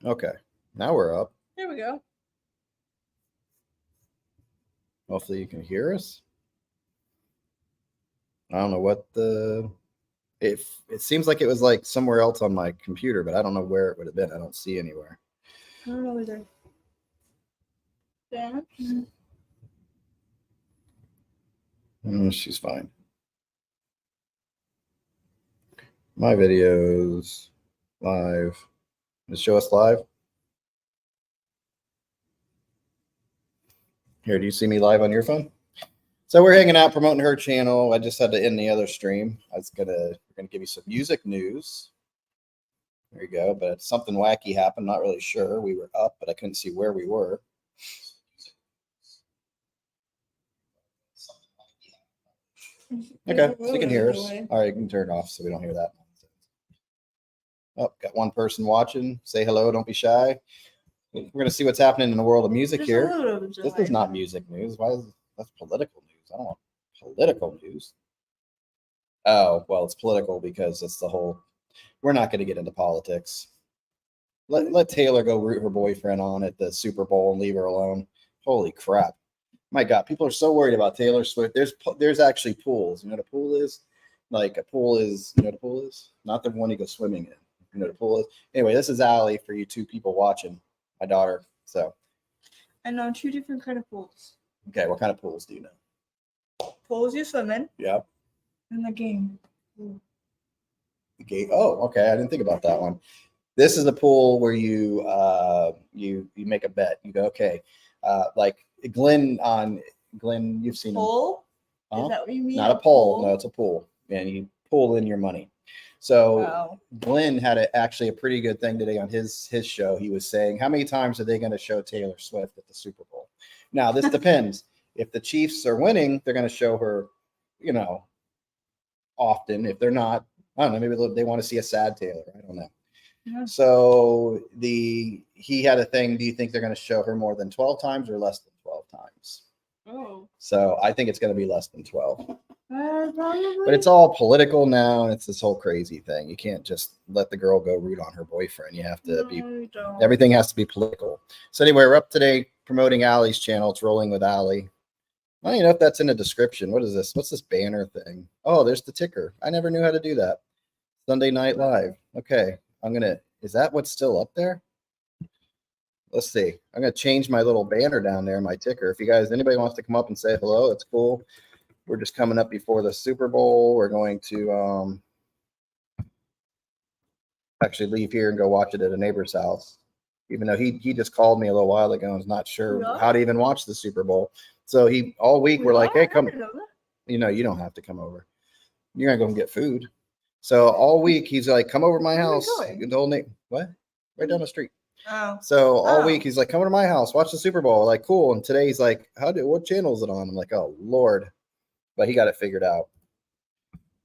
Okay. Now we're up. There we go. Hopefully you can hear us. I don't know what the it seems like it was like somewhere else on my computer, but I don't know where it would have been. I don't see anywhere. I don't know either. Yeah. She's fine. My videos live. Just show us live. Here, do you see me live on your phone? So we're hanging out promoting her channel. I just had to end the other stream. We're gonna give you some music news. There you go. But something wacky happened. Not really sure. We were up, but I couldn't see where we were. Okay, so you can hear us. All right, you can turn it off so we don't hear that. Oh, got one person watching. Say hello. Don't be shy. We're gonna see what's happening in the world of music here. This is not music news. That's political news? I don't want political news. Oh, well, it's political because it's the whole. We're not going to get into politics. Let Taylor go root her boyfriend on at the Super Bowl and leave her alone. Holy crap! My God, people are so worried about Taylor Swift. There's actually pools. You know what a pool is? Like a pool is. You know what a pool is? Not the one you go swimming in. You know what a pool is? Anyway, this is Allie for you two people watching. My daughter. So. I know 2 different kind of pools. Okay, what kind of pools do you know? Pools you swim in. Yep. And the game. The game. Oh, okay. I didn't think about that one. This is a pool where you make a bet. You go, okay, like Glenn, you've seen pool. Huh? Is that what you mean? Not a pole. No, it's a pool, and you pull in your money. So wow. Glenn had actually a pretty good thing today on his show. He was saying, how many times are they going to show Taylor Swift at the Super Bowl? Now, this depends. If the Chiefs are winning, they're going to show her, often. If they're not, I don't know, maybe they want to see a sad Taylor. I don't know. Yeah. So he had a thing. Do you think they're going to show her more than 12 times or less than 12 times? Oh. So I think it's going to be less than 12. Probably. But it's all political now, and it's this whole crazy thing. You can't just let the girl go root on her boyfriend. You have to everything has to be political. So anyway, we're up today promoting Allie's channel. It's Rolling with Allie. I don't even know if that's in the description. What is this? What's this banner thing? Oh, there's the ticker. I never knew how to do that. Sunday Night Live. Okay. Is that what's still up there? Let's see. I'm going to change my little banner down there, my ticker. If anybody wants to come up and say hello, it's cool. We're just coming up before the Super Bowl. We're going to actually leave here and go watch it at a neighbor's house. Even though he just called me a little while ago and was not sure how to even watch the Super Bowl. So all week we're like, hey, come. You don't have to come over. You're going to go and get food. So all week he's like, come over to my house. The whole what? Right down the street. Oh. So all week he's like, come over to my house, watch the Super Bowl. Like, cool. And today he's like, what channel is it on? I'm like, oh Lord. But he got it figured out.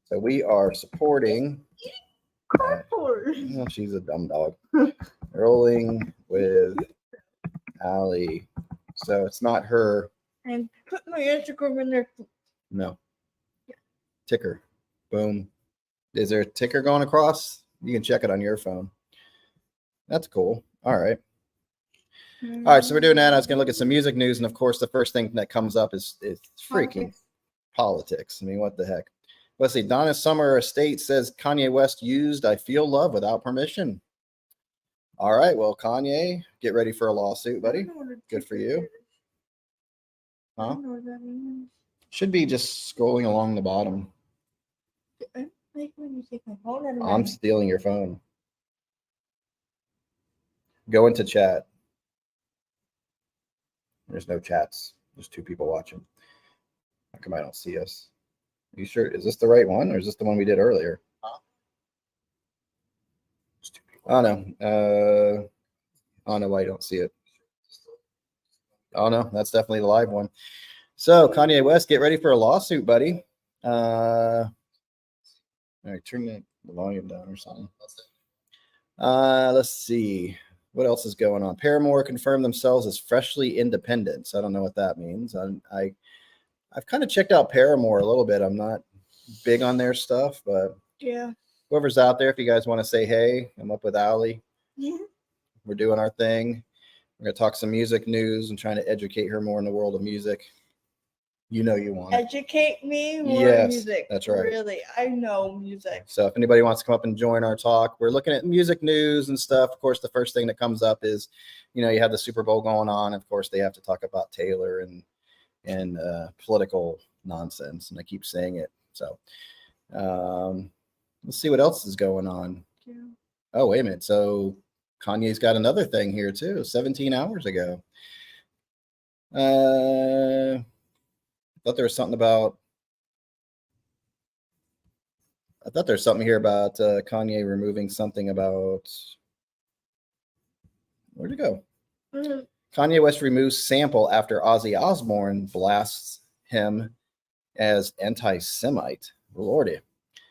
So we are supporting. Oh, she's a dumb dog. Rolling with Allie. So it's not her. And put my Instagram in there. No. Yeah. Ticker. Boom. Is there a ticker going across? You can check it on your phone. That's cool. All right. All right, so we're doing that. I was going to look at some music news, and of course, the first thing that comes up is freaking politics. I mean, what the heck? Let's see. Donna Summer Estate says Kanye West used "I Feel Love" without permission. All right, well, Kanye, get ready for a lawsuit, buddy. Good for you. Huh? Should be just scrolling along the bottom. I'm stealing your phone. Go into chat. There's no chats. There's 2 people watching. How come I don't see us? Are you sure? Is this the right one or is this the one we did earlier? Oh, no. Oh, no, I don't see it. Oh, no, that's definitely the live one. So, Kanye West, get ready for a lawsuit, buddy. All right, turn the volume down or something. Let's see. What else is going on? Paramore confirmed themselves as freshly independent. So I don't know what that means. I've kind of checked out Paramore a little bit. I'm not big on their stuff, but yeah. Whoever's out there, if you guys want to say hey, I'm up with Allie. Yeah. We're doing our thing. We're going to talk some music news and trying to educate her more in the world of music. You know you want it. Educate me more Yes, music. that's right. Really, I know music. So if anybody wants to come up and join our talk, we're looking at music news and stuff. Of course, the first thing that comes up is, you have the Super Bowl going on. Of course, they have to talk about Taylor and political nonsense, and I keep saying it. So let's see what else is going on. Yeah. Oh, wait a minute. So Kanye's got another thing here too. 17 hours ago. Thought there was something about. I thought there's something here about Kanye removing something about. Where'd it go? Kanye West removes sample after Ozzy Osbourne blasts him as anti-Semite. Lordy.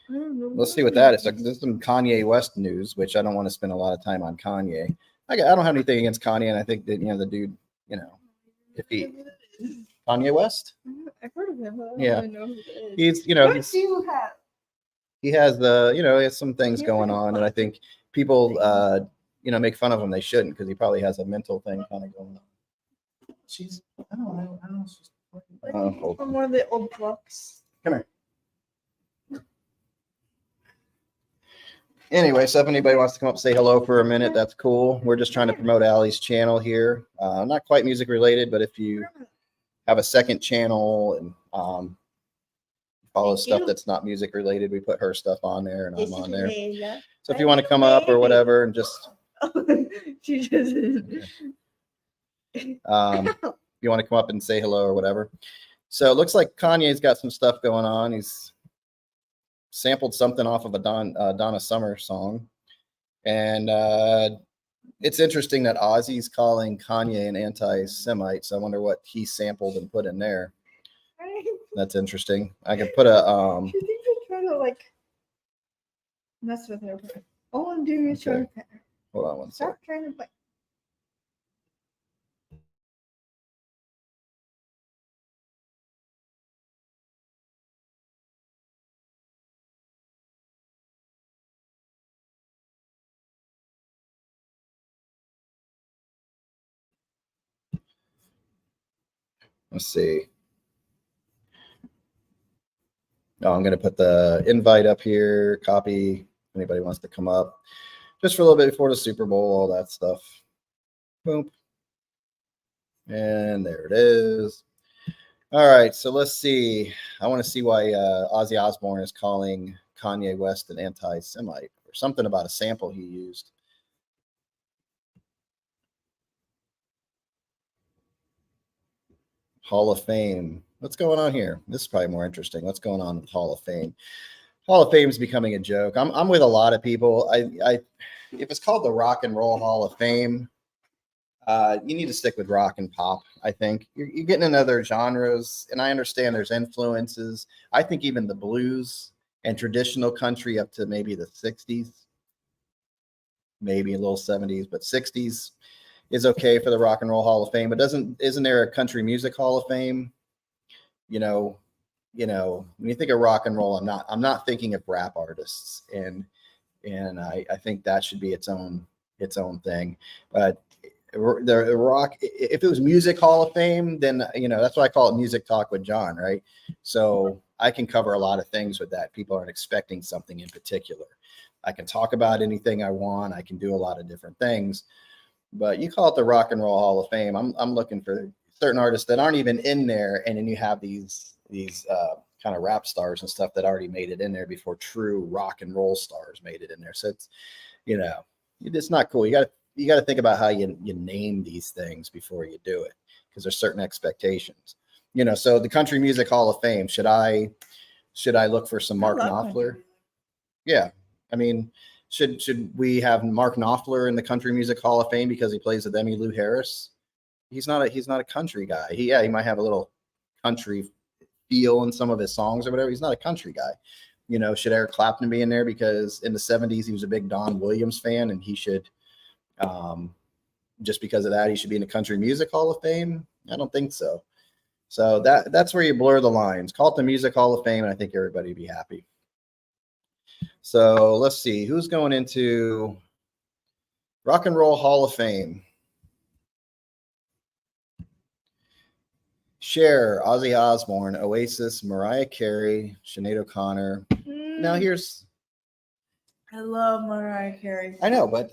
Let's see what that is. There's some Kanye West news, which I don't want to spend a lot of time on Kanye. I don't have anything against Kanye, and I think that the dude, if he Kanye West, I've heard of him. But I don't Yeah. really know who it is. he's What do you have? he has he has some things going on, and I think people make fun of him. They shouldn't, because he probably has a mental thing kind of going on. I don't know. She's From one of the old books. Come here. Anyway, so if anybody wants to come up and say hello for a minute, that's cool. We're just trying to promote Allie's channel here. Not quite music related, but if you have a second channel and follow stuff that's not music related, we put her stuff on there, and I'm on there. So if you want to come up or whatever and just She just you want to come up and say hello or whatever. So it looks like Kanye's got some stuff going on. He's sampled something off of a Donna Summer song, and it's interesting that Ozzy's calling Kanye an anti-Semite. So I wonder what he sampled and put in there. That's interesting. I could put a She thinks I'm trying to mess with her. All I'm doing is trying to pet her. Hold on one second. Stop trying to bite. Let's see. Oh, I'm going to put the invite up here. Copy. If anybody wants to come up, just for a little bit before the Super Bowl, all that stuff. Boom. And there it is. All right. So let's see. I want to see why Ozzy Osbourne is calling Kanye West an anti-Semite, or something about a sample he used. Hall of Fame. What's going on here? This is probably more interesting. What's going on with Hall of Fame? Hall of Fame is becoming a joke. I'm with a lot of people. If it's called the Rock and Roll Hall of Fame, you need to stick with rock and pop. I think you're getting in other genres, and I understand there's influences. I think even the blues and traditional country up to maybe the 60s, maybe a little 70s, but 60s is okay for the Rock and Roll Hall of Fame. But isn't there a Country Music Hall of Fame? When you think of rock and roll, I'm not thinking of rap artists, and I think that should be its own thing. But the rock, if it was Music Hall of Fame, then that's why I call it Music Talk with John, right? So I can cover a lot of things with that. People aren't expecting something in particular. I can talk about anything I want. I can do a lot of different things. But you call it the Rock and Roll Hall of Fame. I'm looking for certain artists that aren't even in there, and then you have these kind of rap stars and stuff that already made it in there before true rock and roll stars made it in there. So it's it's not cool. You got to think about how you name these things before you do it, because there's certain expectations. So the Country Music Hall of Fame, should I look for some Mark Knopfler? Yeah, I mean, should we have Mark Knopfler in the Country Music Hall of Fame because he plays with Emmylou Harris? He's not a country guy. He might have a little country feel in some of his songs or whatever. He's not a country guy. Should Eric Clapton be in there because in the 70s he was a big Don Williams fan, and he should just because of that he should be in the Country Music Hall of Fame? I don't think so. So that's where you blur the lines. Call it the Music Hall of Fame, and I think everybody would be happy. So let's see who's going into Rock and Roll Hall of Fame. Cher, Ozzy Osbourne, Oasis, Mariah Carey, Sinead O'Connor. Now here's. I love Mariah Carey. I know, but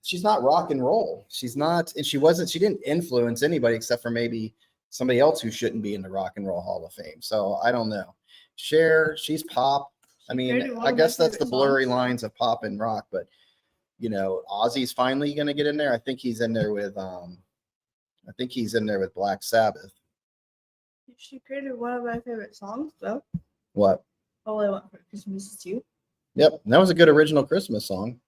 she's not rock and roll. She's not, and she wasn't. She didn't influence anybody except for maybe somebody else who shouldn't be in the Rock and Roll Hall of Fame. So I don't know. Cher, she's pop. I mean, I guess that's the blurry lines of pop and rock, but you know, Ozzy's finally going to get in there. I think he's in there with Black Sabbath. She created one of my favorite songs, though. What? All I Want for Christmas Is You. Yep, that was a good original Christmas song.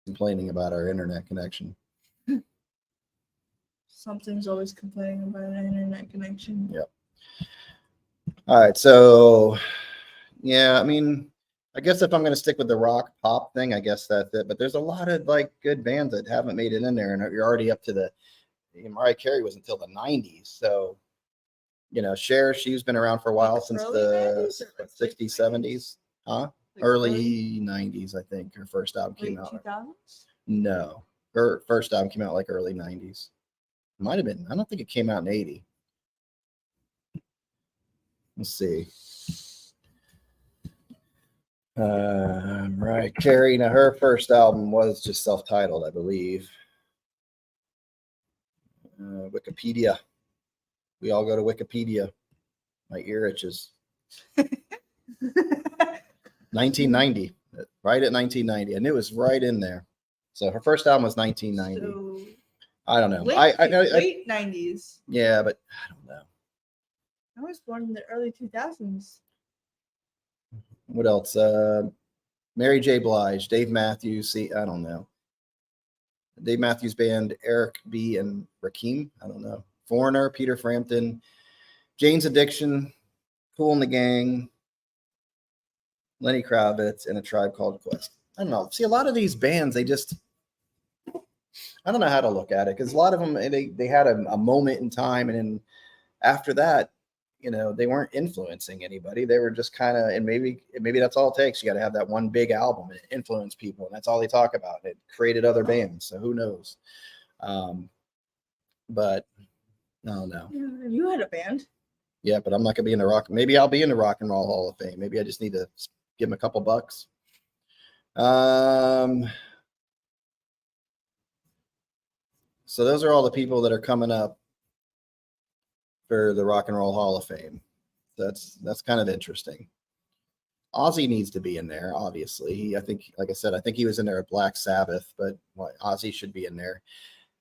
Complaining about our internet connection. Something's always complaining about an internet connection. Yep. All right, so yeah, I mean, I guess if I'm going to stick with the rock pop thing, I guess that's it. But there's a lot of like good bands that haven't made it in there, and you're already up to the. Mariah Carey was until the 90s, so you know, Cher, she's been around for a while, since the 60s, 70s, huh? Like early 90s, I think. Her first album came out. 2000s? No, her first album came out like early 90s. Might have been. I don't think it came out in 80. Let's see. Mariah Carey. Now, her first album was just self-titled, I believe. Wikipedia. We all go to Wikipedia. My ear itches. 1990. Right at 1990. I knew it was right in there. So her first album was 1990. So I don't know. Late 90s. Yeah, but I don't know. I was born in the early 2000s. What else? Mary J. Blige, Dave Matthews. See, I don't know. Dave Matthews Band, Eric B. and Rakim. I don't know. Foreigner, Peter Frampton, Jane's Addiction, Kool and the Gang, Lenny Kravitz, and A Tribe Called Quest. I don't know. See, a lot of these bands, they just, I don't know how to look at it, because a lot of them, they had a moment in time, and then after that, you know, they weren't influencing anybody. They were just kind of, and maybe that's all it takes. You got to have that one big album and influence people, and that's all they talk about. It created other bands, so who knows? But I don't know. You had a band. Yeah, but I'm not gonna be in the rock. Maybe I'll be in the Rock and Roll Hall of Fame. Maybe I just need to give them a couple bucks. So those are all the people that are coming up for the Rock and Roll Hall of Fame. That's kind of interesting. Ozzy needs to be in there, obviously. I think, like I said, I think he was in there at Black Sabbath, but Ozzy should be in there.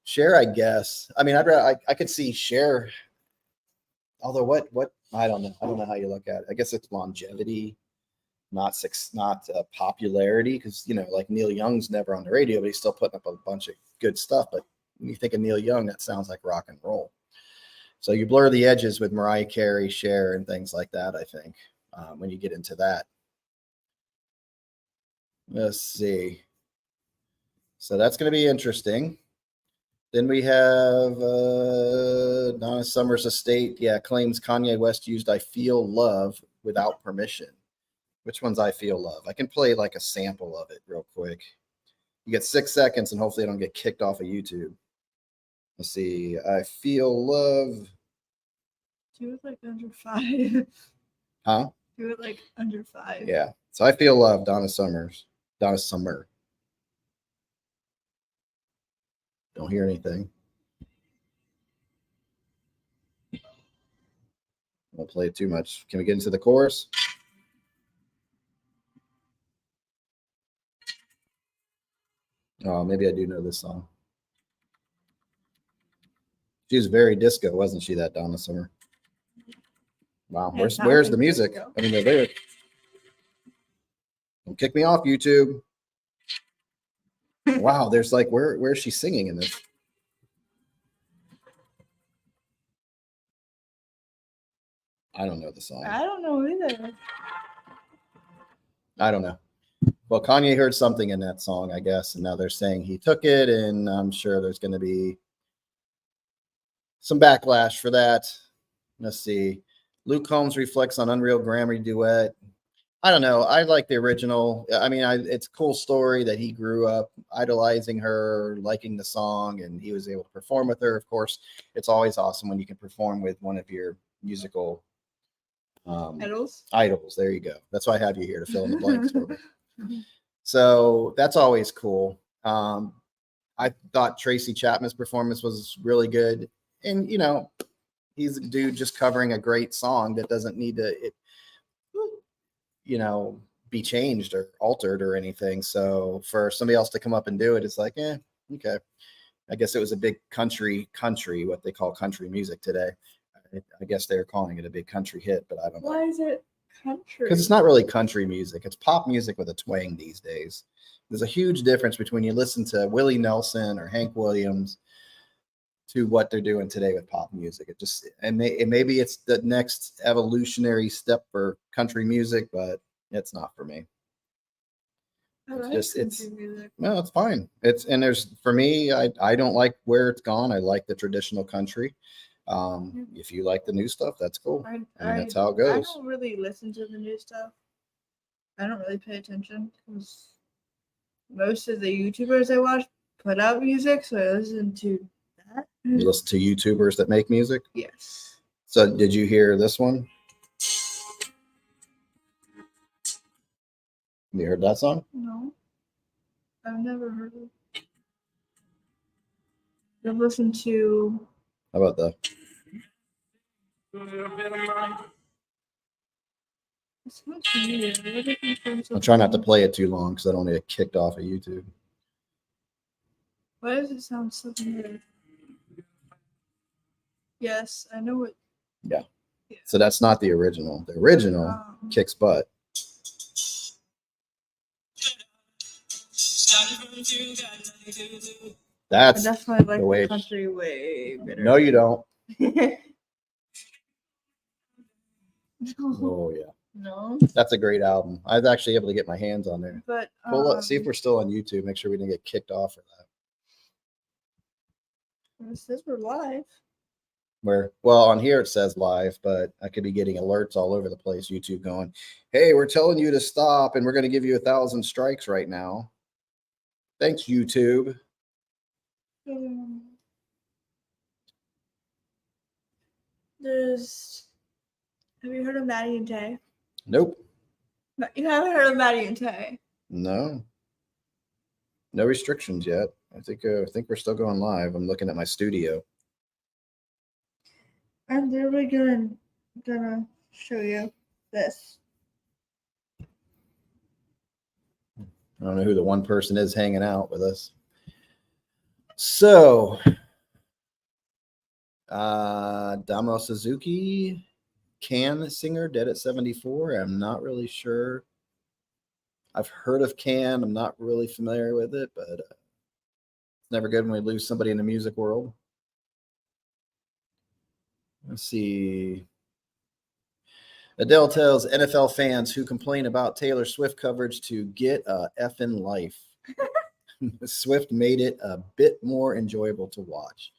Cher, I guess. I mean, I could see Cher. Although what I don't know. I don't know how you look at it. I guess it's longevity, not popularity, because you know, like Neil Young's never on the radio, but he's still putting up a bunch of good stuff. But when you think of Neil Young, that sounds like rock and roll. So you blur the edges with Mariah Carey, Cher, and things like that, I think, when you get into that. Let's see. So that's going to be interesting. Then we have Donna Summer's estate. Yeah, claims Kanye West used I Feel Love without permission. Which one's I Feel Love? I can play like a sample of it real quick. You get 6 seconds, and hopefully I don't get kicked off of YouTube. Let's see. I Feel Love. Do it like under 5. Huh? Do it like under 5. Yeah. So I Feel Love, Donna Summer. Don't hear anything. Don't play it too much. Can we get into the chorus? Oh, maybe I do know this song. She was very disco, wasn't she, that Donna Summer? Wow. Where's the music? Disco. I mean, the lyric. Don't kick me off, YouTube. Wow, there's like, where's she singing in this? I don't know the song. I don't know either. I don't know. Well, Kanye heard something in that song, I guess, and now they're saying he took it, and I'm sure there's going to be some backlash for that. Let's see. Luke Combs reflects on Unreal Grammy duet. I don't know. I like the original. I mean, it's a cool story that he grew up idolizing her, liking the song, and he was able to perform with her. Of course, it's always awesome when you can perform with one of your musical idols. There you go. That's why I have you here to fill in the blanks for me. So that's always cool. I thought Tracy Chapman's performance was really good, and he's a dude just covering a great song that doesn't need to be changed or altered or anything. So for somebody else to come up and do it, it's like, okay. I guess it was a big country, what they call country music today. I guess they're calling it a big country hit, but I don't know. Why is it country? Because it's not really country music. It's pop music with a twang these days. There's a huge difference between you listen to Willie Nelson or Hank Williams to what they're doing today with pop music. Maybe it's the next evolutionary step for country music, but it's not for me. It's fine. For me, I don't like where it's gone. I like the traditional country. If you like the new stuff, that's cool. That's how it goes. I don't really listen to the new stuff. I don't really pay attention because most of the YouTubers I watch put out music, so I listen to that. You listen to YouTubers that make music? Yes. So did you hear this one? You heard that song? No. I've never heard it. I've listened to... How about that? I'm trying not to play it too long because I don't want to get kicked off of YouTube. Why does it sound so familiar? Yes, I know it. Yeah. So that's not the original. The original kicks butt. That's why I like the country way better. No, you don't. Oh yeah. No. That's a great album. I was actually able to get my hands on there. But let's see if we're still on YouTube. Make sure we didn't get kicked off for that. It says we're live. Well, on here it says live, but I could be getting alerts all over the place. YouTube going, hey, we're telling you to stop, and we're going to give you 1,000 strikes right now. Thanks, YouTube. Have you heard of Maddie and Tay? Nope. You haven't heard of Maddie and Tay? No. No restrictions yet. I think we're still going live. I'm looking at my studio. I'm literally gonna show you this. I don't know who the one person is hanging out with us. So, Damo Suzuki, Can singer, dead at 74. I'm not really sure. I've heard of Can. I'm not really familiar with it, but it's never good when we lose somebody in the music world. Let's see. Adele tells NFL fans who complain about Taylor Swift coverage to get a effing life. Swift made it a bit more enjoyable to watch.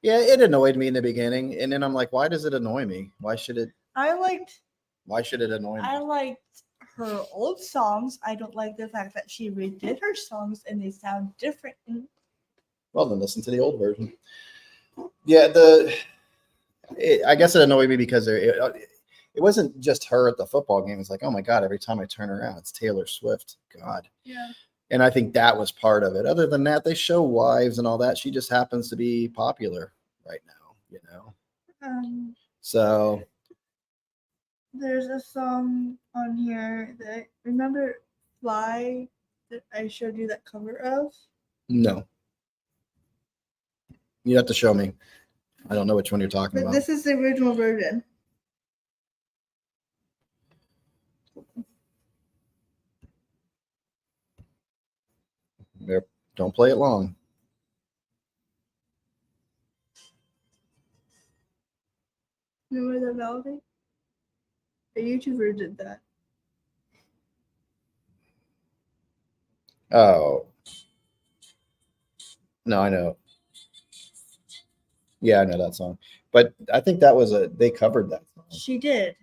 Yeah, it annoyed me in the beginning, and then I'm like, why does it annoy me? Why should it annoy me? I liked her old songs. I don't like the fact that she redid her songs and they sound different. Well, then listen to the old version. Yeah, I guess it annoyed me because it wasn't just her at the football game. It's like, oh my God, every time I turn around, it's Taylor Swift. God. Yeah. And I think that was part of it. Other than that, they show wives and all that. She just happens to be popular right now, So there's a song on here that, remember Fly, that I showed you that cover of? No. You have to show me. I don't know which one you're talking about. This is the original version. Don't play it long. Remember that melody? A YouTuber did that. Oh. No, I know. Yeah, I know that song. But I think that was they covered that song. She did.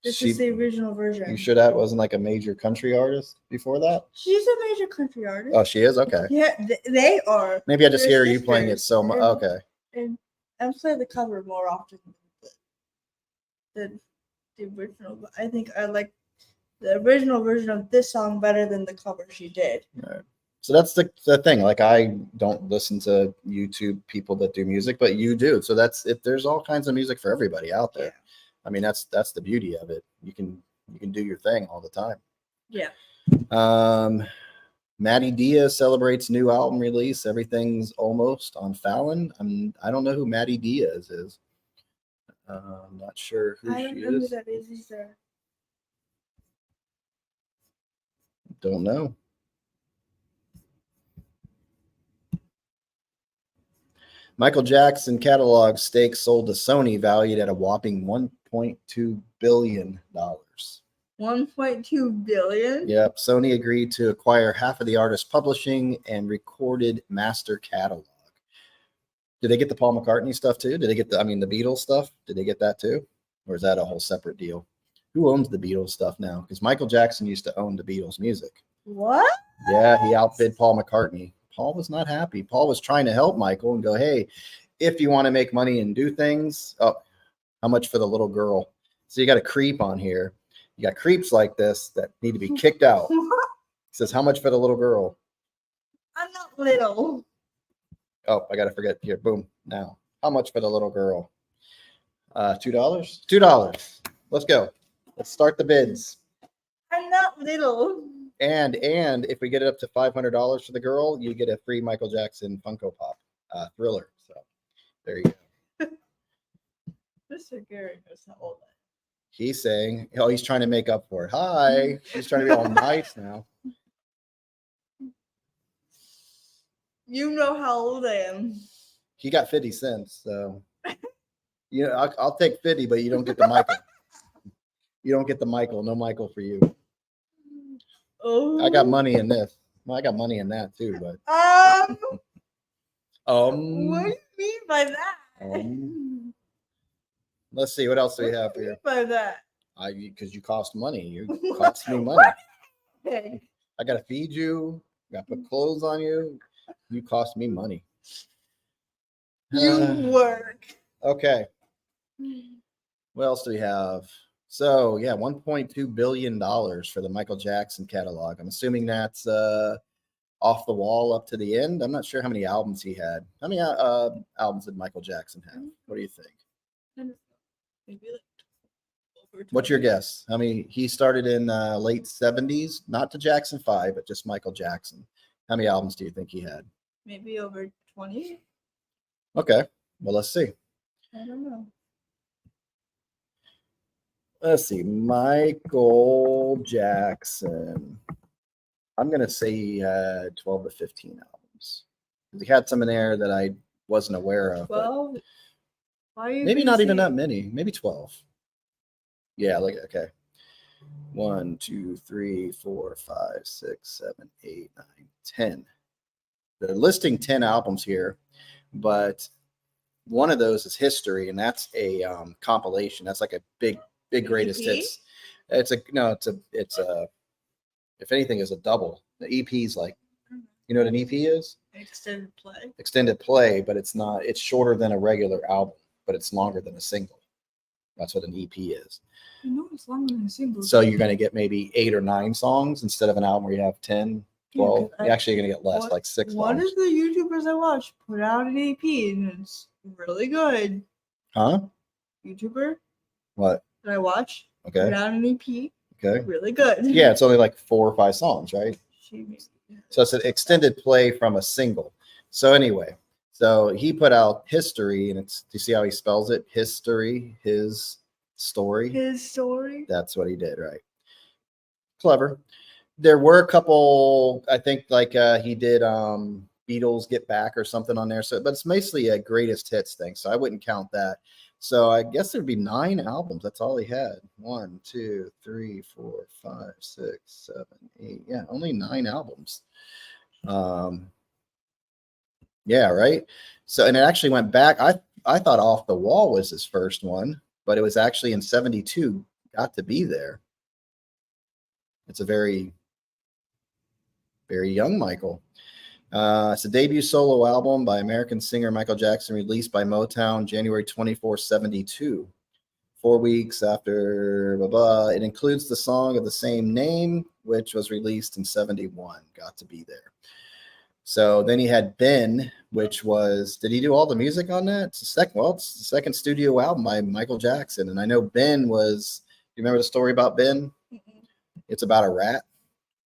This is the original version. You sure that wasn't like a major country artist before that? She's a major country artist. Oh, she is? Okay. Yeah, they are. Maybe I just They're hear you playing it so much. Okay. And I play the cover more often than the original. But I think I like the original version of this song better than the cover she did. Right. So that's the thing. Like, I don't listen to YouTube people that do music, but you do. So that's it. There's all kinds of music for everybody out there. Yeah. I mean, that's the beauty of it. You can do your thing all the time. Yeah. Maddie Diaz celebrates new album release. Everything's almost on Fallon. I don't know who Maddie Diaz is. I'm not sure who I don't she know who is. that is either. Don't know. Michael Jackson catalog stakes sold to Sony valued at a whopping $1.2 billion. 1.2 billion? Yep. Sony agreed to acquire half of the artist's publishing and recorded master catalog. Did they get the Paul McCartney stuff too? Did they get the Beatles stuff? Did they get that too? Or is that a whole separate deal? Who owns the Beatles stuff now? Because Michael Jackson used to own the Beatles music. What? Yeah, he outbid Paul McCartney. Paul was not happy. Paul was trying to help Michael and go, hey, if you want to make money and do things, how much for the little girl? So you got a creep on here. You got creeps like this that need to be kicked out. He says, how much for the little girl? I'm not little. Oh, I got to forget here. Boom. Now, how much for the little girl? $2? $2. Let's go. Let's start the bids. I'm not little. And if we get it up to $500 for the girl, you get a free Michael Jackson Funko Pop Thriller. So there you go. Mr. Gary knows how old I am. He's saying, he's trying to make up for it. Hi. He's trying to be all nice now. You know how old I am. He got 50 cents. So, I'll take 50, but you don't get the Michael. You don't get the Michael. No Michael for you. Oh. I got money in this. Well, I got money in that too, but. What do you mean by that? Let's see. What else do we have here? By that? Because you cost money. You cost me money. Okay. I got to feed you. Got to put clothes on you. You cost me money. You work. Okay. What else do we have? So, yeah, $1.2 billion for the Michael Jackson catalog. I'm assuming that's off the wall up to the end. I'm not sure how many albums he had. How many albums did Michael Jackson have? What do you think? Maybe like over 20. What's your guess? I mean, he started in late 70s, not to Jackson 5, but just Michael Jackson. How many albums do you think he had? Maybe over 20. Okay. Well, let's see. I don't know. Let's see. Michael Jackson. I'm going to say he had 12 to 15 albums. He had some in there that I wasn't aware of. 12? Why are you maybe not even that many. Maybe 12. Yeah, okay. 1, 2, 3, 4, 5, 6, 7, 8, 9, 10. They're listing 10 albums here, but one of those is History, and that's a compilation. That's like a big greatest hits. It's a if anything is a double. The EP is like, you know what an EP is? Extended play, but it's not. It's shorter than a regular album, but it's longer than a single. That's what an EP is. I know it's longer than a single. So you're going to get maybe 8 or 9 songs instead of an album where you have 10, 12. You're actually going to get less, like 6 songs. One of the YouTubers I watch put out an EP, and it's really good. Huh? YouTuber? What? That I watch. Okay. Put out an EP. Okay. Really good. Yeah, it's only like 4 or 5 songs, right? Yeah. So it's an extended play from a single. So anyway, so he put out History, and it's, do you see how he spells it? History, his story. His story. That's what he did, right? Clever. There were a couple, I think, like he did Beatles Get Back or something on there. So, but it's mostly a greatest hits thing. So I wouldn't count that. So I guess there'd be 9 albums. That's all he had. 1, 2, 3, 4, 5, 6, 7, 8. Yeah, only 9 albums. Yeah, right. So, and it actually went back. I thought Off the Wall was his first one, but it was actually in 72. Got to Be There. It's a very, very young Michael. It's a debut solo album by American singer Michael Jackson, released by Motown January 24, 72. 4 weeks after blah, blah. It includes the song of the same name, which was released in 71. Got to Be There. So then he had Ben, which was, did he do all the music on that? It's the second studio album by Michael Jackson. And I know Ben was, you remember the story about Ben? Mm-mm. It's about a rat.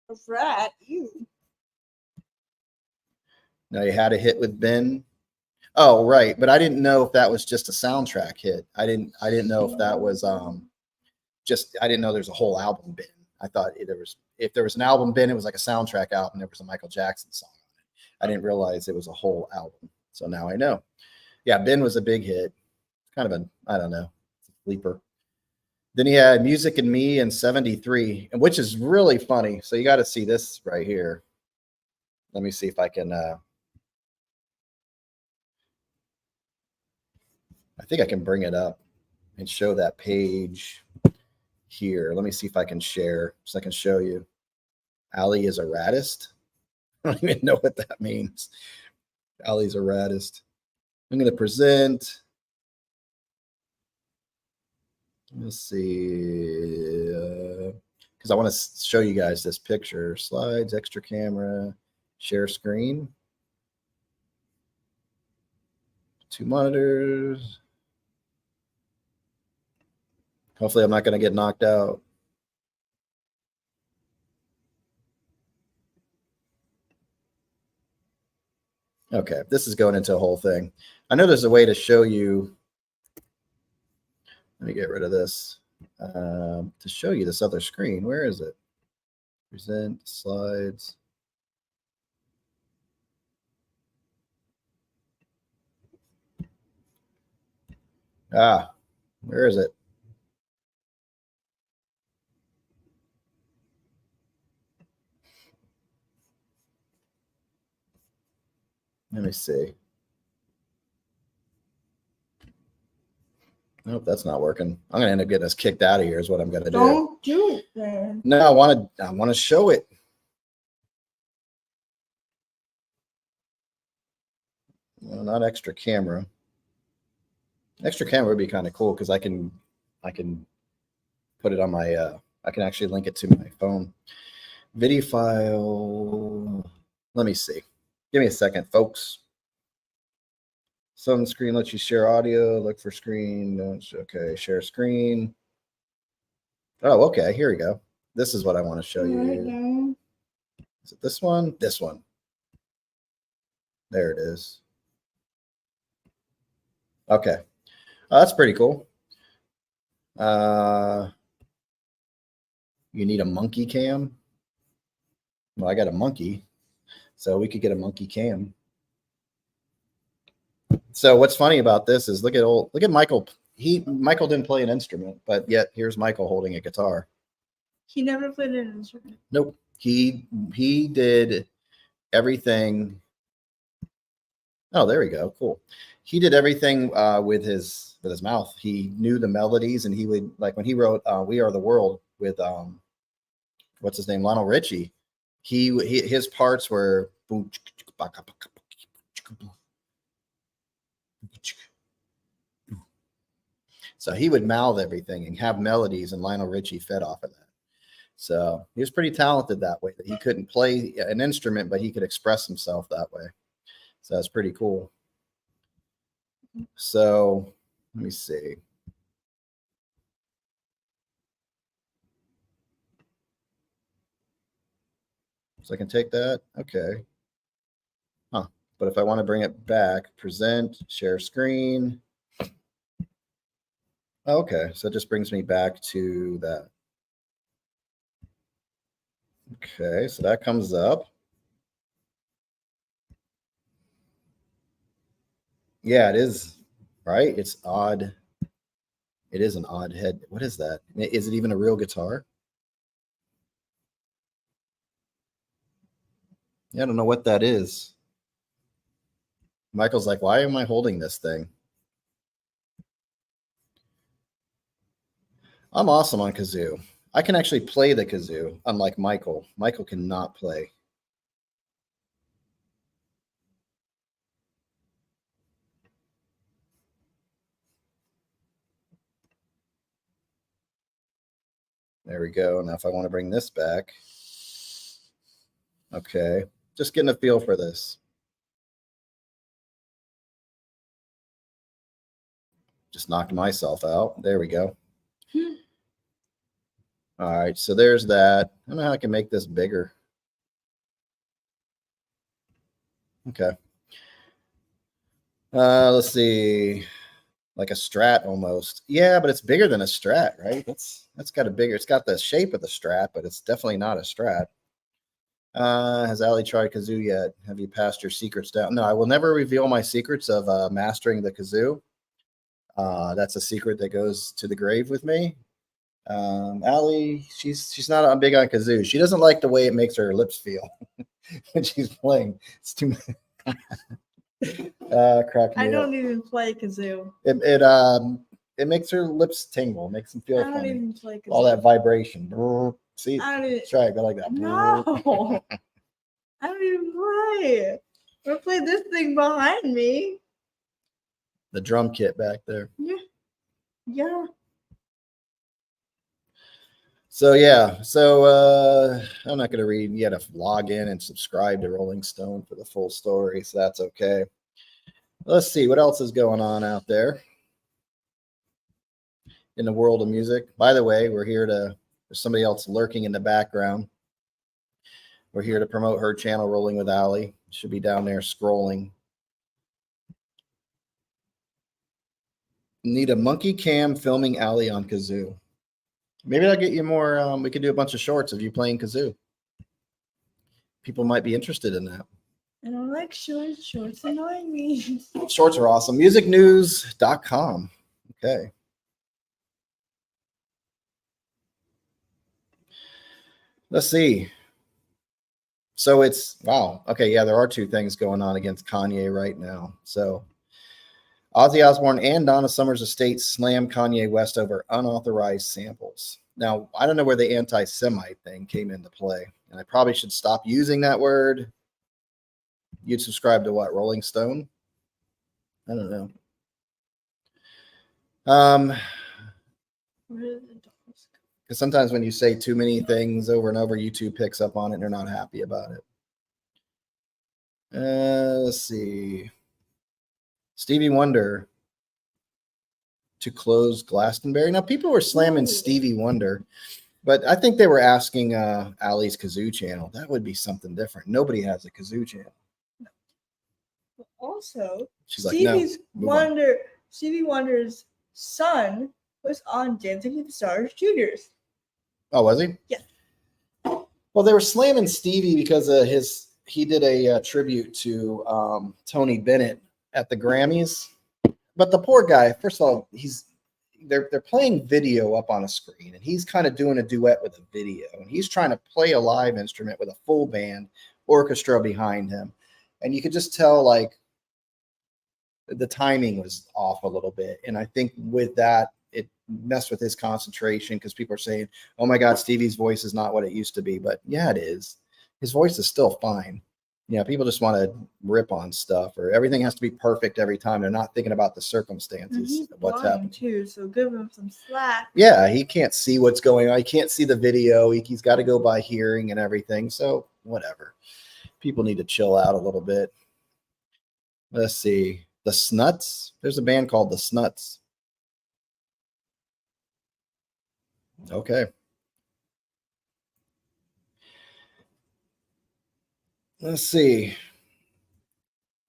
A rat? Ew. Now you had a hit with Ben. Oh, right. But I didn't know if that was just a soundtrack hit. I didn't know if that was just, I didn't know there's a whole album Ben. I thought if there was an album Ben, it was like a soundtrack album. There was a Michael Jackson song on it. I didn't realize it was a whole album. So now I know. Yeah, Ben was a big hit. Kind of I don't know, sleeper. Then he had Music and Me in 73, which is really funny. So you got to see this right here. Let me see if I can I think I can bring it up and show that page here. Let me see if I can share so I can show you. Allie is a raddist. I don't even know what that means. Allie's a raddist. I'm going to present. Let's see. Because I want to show you guys this picture. Slides, extra camera, share screen. 2 monitors. Hopefully I'm not going to get knocked out. Okay, this is going into a whole thing. I know there's a way to show you. Let me get rid of this. To show you this other screen. Where is it? Present, slides. Where is it? Let me see. Nope, that's not working. I'm gonna end up getting us kicked out of here. Is what I'm gonna do. Don't do it then. No, I want to show it. Well, not extra camera. Extra camera would be kind of cool because I can put it on my. I can actually link it to my phone. Video file. Let me see. Give me a second, folks. Some screen lets you share audio. Look for screen. Okay, share screen. Oh, okay. Here we go. This is what I want to show you. Is it this one? This one. There it is. Okay. Oh, that's pretty cool. You need a monkey cam. Well, I got a monkey, so we could get a monkey cam. So what's funny about this is look at Michael. Michael didn't play an instrument, but yet here's Michael holding a guitar. He never played an instrument. Nope. He did everything. Oh, there we go. Cool. He did everything with his mouth. He knew the melodies, and he would, like when he wrote "We Are the World" with what's his name, Lionel Richie. His parts were boom. So he would mouth everything and have melodies, and Lionel Richie fed off of that. So he was pretty talented that way, that he couldn't play an instrument, but he could express himself that way. So that's pretty cool. So let me see. So I can take that. Okay. Huh. But if I want to bring it back, present, share screen. Okay. So it just brings me back to that. Okay. So that comes up. Yeah, it is. Right. It's odd. It is an odd head. What is that? Is it even a real guitar? Yeah, I don't know what that is. Michael's like, why am I holding this thing? I'm awesome on kazoo. I can actually play the kazoo, unlike Michael. Michael cannot play. There we go. Now if I want to bring this back. Okay. Just getting a feel for this. Just knocked myself out. There we go. All right, so there's that. I don't know how I can make this bigger. Okay. Let's see. Like a Strat almost. Yeah, but it's bigger than a Strat, right? That's got a bigger. It's got the shape of the Strat, but it's definitely not a Strat. Has Allie tried kazoo yet? Have you passed your secrets down? No, I will never reveal my secrets of mastering the kazoo. That's a secret that goes to the grave with me. Allie, she's not big on kazoo. She doesn't like the way it makes her lips feel when she's playing. It's too much. Crack me I don't up. even play kazoo. It makes her lips tingle, makes them feel I don't funny. even play kazoo. All that vibration. Brrr. See, I don't even, try it. Go like that. no, I don't even play. Or play this thing behind me. The drum kit back there. Yeah. So yeah, so I'm not gonna read. You got to log in and subscribe to Rolling Stone for the full story, so that's okay. Let's see what else is going on out there in the world of music. By the way, we're here to. There's somebody else lurking in the background. We're here to promote her channel, Rolling with Allie. Should be down there scrolling. Need a monkey cam filming Allie on kazoo. Maybe I'll get you more. We could do a bunch of shorts of you playing kazoo. People might be interested in that. I don't like shorts. Shorts annoy me. Shorts are awesome. Musicnews.com. Okay. Let's see. So it's wow. Okay, yeah, there are two things going on against Kanye right now. So Ozzy Osbourne and Donna Summer's estate slam Kanye West over unauthorized samples. Now, I don't know where the anti-Semite thing came into play, and I probably should stop using that word. You'd subscribe to what, Rolling Stone? I don't know. Because sometimes when you say too many things over and over, YouTube picks up on it and they're not happy about it. Let's see. Stevie Wonder to close Glastonbury. Now, people were slamming Stevie Wonder, but I think they were asking Allie's kazoo channel. That would be something different. Nobody has a kazoo channel. Also, she's like, no. Stevie Wonder's son was on Dancing with the Stars Juniors. Oh, was he? Yeah. Well, they were slamming Stevie because he did a tribute to Tony Bennett at the Grammys. But the poor guy, first of all, they're playing video up on a screen, and he's kind of doing a duet with a video, and he's trying to play a live instrument with a full band orchestra behind him, and you could just tell like the timing was off a little bit, and I think with that it messed with his concentration because people are saying, "Oh my God, Stevie's voice is not what it used to be," but yeah, it is. His voice is still fine. Yeah, people just want to rip on stuff, or everything has to be perfect every time. They're not thinking about the circumstances of what's happening too. So give him some slack. Yeah, he can't see what's going on. He can't see the video. He's got to go by hearing and everything. So whatever. People need to chill out a little bit. Let's see. The Snuts. There's a band called The Snuts. Okay. Let's see.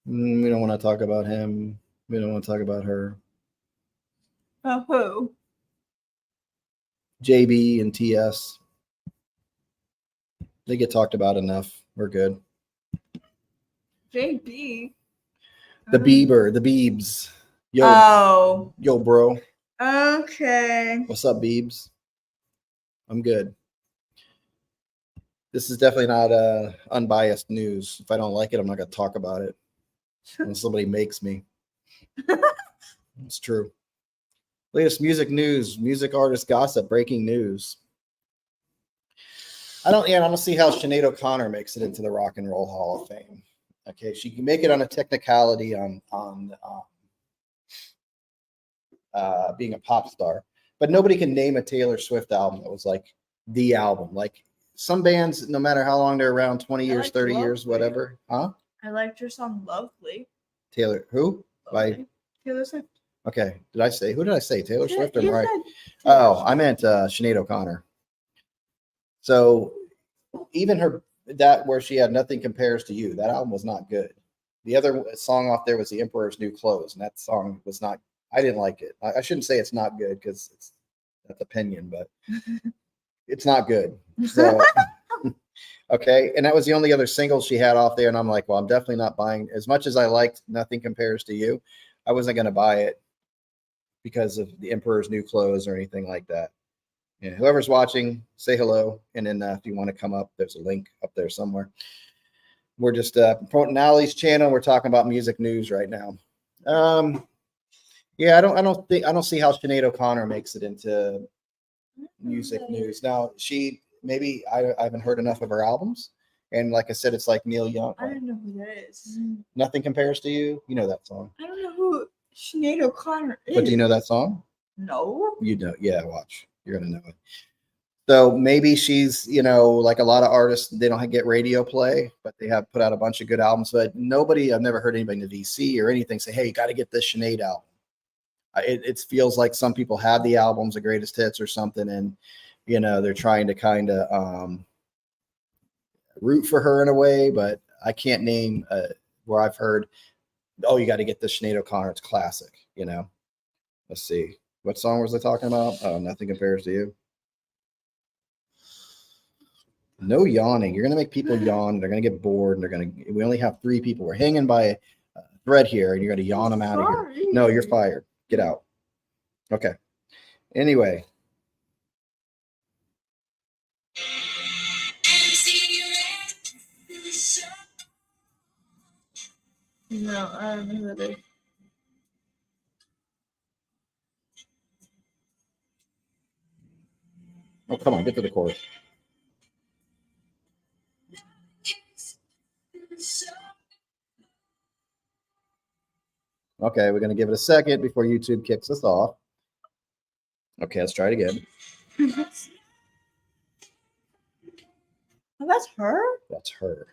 We don't want to talk about him. We don't want to talk about her. Who? JB and TS. They get talked about enough. We're good. JB. The Biebs. Yo. Oh. Yo, bro. Okay. What's up, Biebs? I'm good. This is definitely not unbiased news. If I don't like it, I'm not going to talk about it. When somebody makes me. It's true. Latest music news, music artist gossip, breaking news. I don't see how Sinead O'Connor makes it into the Rock and Roll Hall of Fame. Okay, she can make it on a technicality on being a pop star, but nobody can name a Taylor Swift album that was like the album. Like some bands, no matter how long they're around, 20 years, 30 years, whatever. Huh? I liked your song Lovely. Taylor, who? Lovely. By Taylor Swift. Okay. Who did I say? Taylor Swift or You Mariah? said Oh, Swift. I meant Sinead O'Connor. So even that where she had Nothing Compares to You, that album was not good. The other song off there was The Emperor's New Clothes, and that song was not, I didn't like it. I shouldn't say it's not good because that's opinion, but it's not good. So okay. And that was the only other single she had off there. And I'm like, well, I'm definitely not buying. As much as I liked Nothing Compares to You, I wasn't going to buy it because of The Emperor's New Clothes or anything like that. Yeah, whoever's watching, say hello. And then if you want to come up, there's a link up there somewhere. We're just promoting Allie's channel. We're talking about music news right now. Yeah, I don't see how Sinead O'Connor makes it into music news. Now, I haven't heard enough of her albums. And like I said, it's like Neil Young. I don't know who that is. Nothing Compares to You. You know that song. I don't know who Sinead O'Connor is. But do you know that song? No. You know, yeah, watch. You're going to know it. So maybe she's, like a lot of artists, they don't get radio play, but they have put out a bunch of good albums. But I've never heard anybody in the VC or anything say, hey, you got to get this Sinead album. It feels like some people have the albums, the greatest hits or something, and, they're trying to kind of root for her in a way, but I can't name where I've heard, oh, you got to get this Sinead O'Connor. It's classic, Let's see. What song was I talking about? Oh, Nothing Compares to You. No yawning. You're going to make people yawn. They're going to get bored. And we only have 3 people. We're hanging by a thread here, and you're going to yawn them out of here. No, you're fired. Get out. Okay. Anyway. No, I don't know who that is. Oh, come on. Get to the chorus. Okay, we're going to give it a second before YouTube kicks us off. Okay, let's try it again. Oh, that's her? That's her.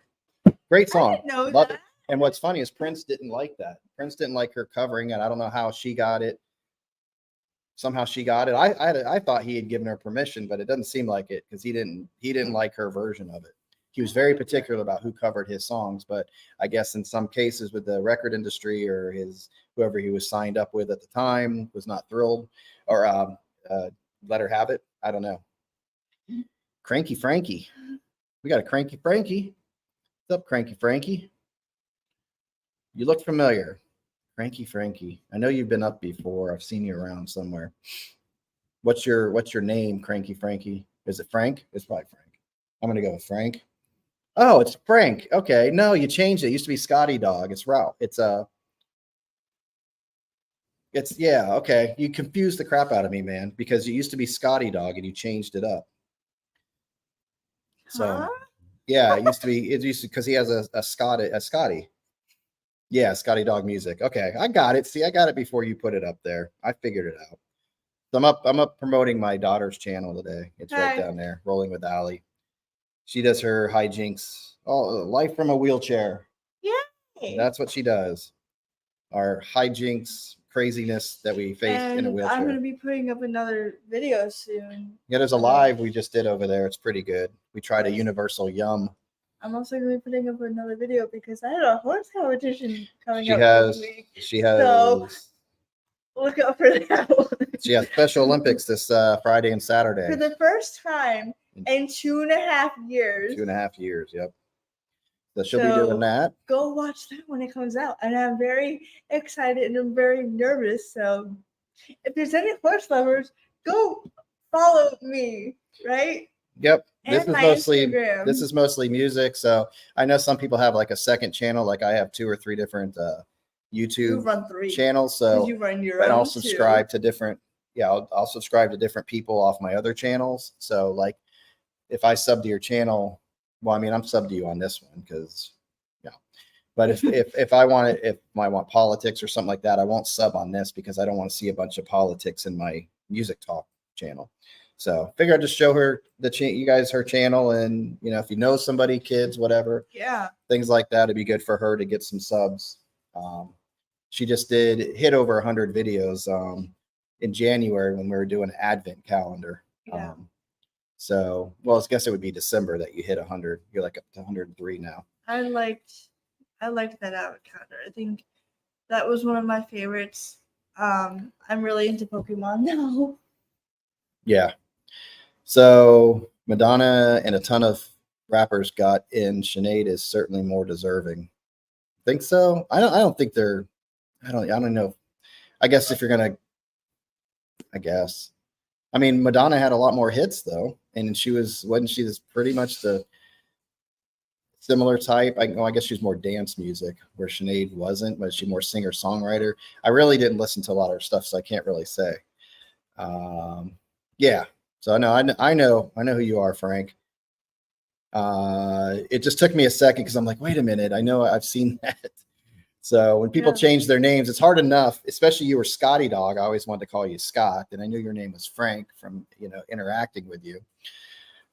Great song. I didn't know Love that. it. And what's funny is Prince didn't like that. Prince didn't like her covering it. I don't know how she got it. Somehow she got it. I thought he had given her permission, but it doesn't seem like it because he didn't like her version of it. He was very particular about who covered his songs, but I guess in some cases with the record industry or whoever he was signed up with at the time was not thrilled or let her have it. I don't know. Cranky Frankie. We got a Cranky Frankie. What's up, Cranky Frankie? You look familiar. Cranky Frankie. I know you've been up before. I've seen you around somewhere. What's your name, Cranky Frankie? Is it Frank? It's probably Frank. I'm going to go with Frank. Oh, it's Frank. Okay. No, you changed it. It used to be Scotty Dog. It's Ralph. Yeah, okay. You confused the crap out of me, man, because you used to be Scotty Dog and you changed it up. So, yeah, it used to because he has a Scotty. Yeah, Scotty Dog Music. Okay, I got it. See, I got it before you put it up there. I figured it out. So I'm up promoting my daughter's channel today. It's right down there, Rolling with Allie. She does her hijinks. Oh, life from a wheelchair. Yeah. That's what she does. Our hijinks, craziness that we face in a wheelchair. I'm going to be putting up another video soon. Yeah, there's a live we just did over there. It's pretty good. We tried a universal yum. I'm also going to be putting up another video because I had a horse competition coming up this week. She has. So look out for that one. She has Special Olympics this Friday and Saturday. For the first time in 2.5 years. 2.5 years, yep. So she'll be doing that. Go watch that when it comes out. And I'm very excited and I'm very nervous. So if there's any horse lovers, go follow me, right? Yep. This is mostly music. So I know some people have like a second channel. Like I have 2 or 3 different YouTube channels. So you run your own I'll subscribe to different I'll subscribe to different people off my other channels. So like if I sub to your channel, well, I mean, I'm sub to you on this one because yeah. But if I want politics or something like that, I won't sub on this because I don't want to see a bunch of politics in my music talk channel. So figure I'd just show her you guys her channel, and if you know somebody, kids, whatever, things like that, it'd be good for her to get some subs. She just hit over 100 videos in January when we were doing Advent calendar. Yeah. So, well, I guess it would be December that you hit 100. You're like up to 103 now. I liked that Advent calendar. I think that was one of my favorites. I'm really into Pokemon now. Yeah. So Madonna and a ton of rappers got in. Sinead is certainly more deserving. Think so? I don't think they're. I don't know. I guess if you're gonna. I guess. I mean, Madonna had a lot more hits though, and wasn't she pretty much the similar type? I guess she's more dance music, where Sinead wasn't, but she's more singer songwriter. I really didn't listen to a lot of her stuff, so I can't really say. Yeah. So I know who you are, Frank. It just took me a second because I'm like, wait a minute, I know I've seen that. So when people change their names, it's hard enough, especially you were Scotty Dog. I always wanted to call you Scott, and I knew your name was Frank from interacting with you.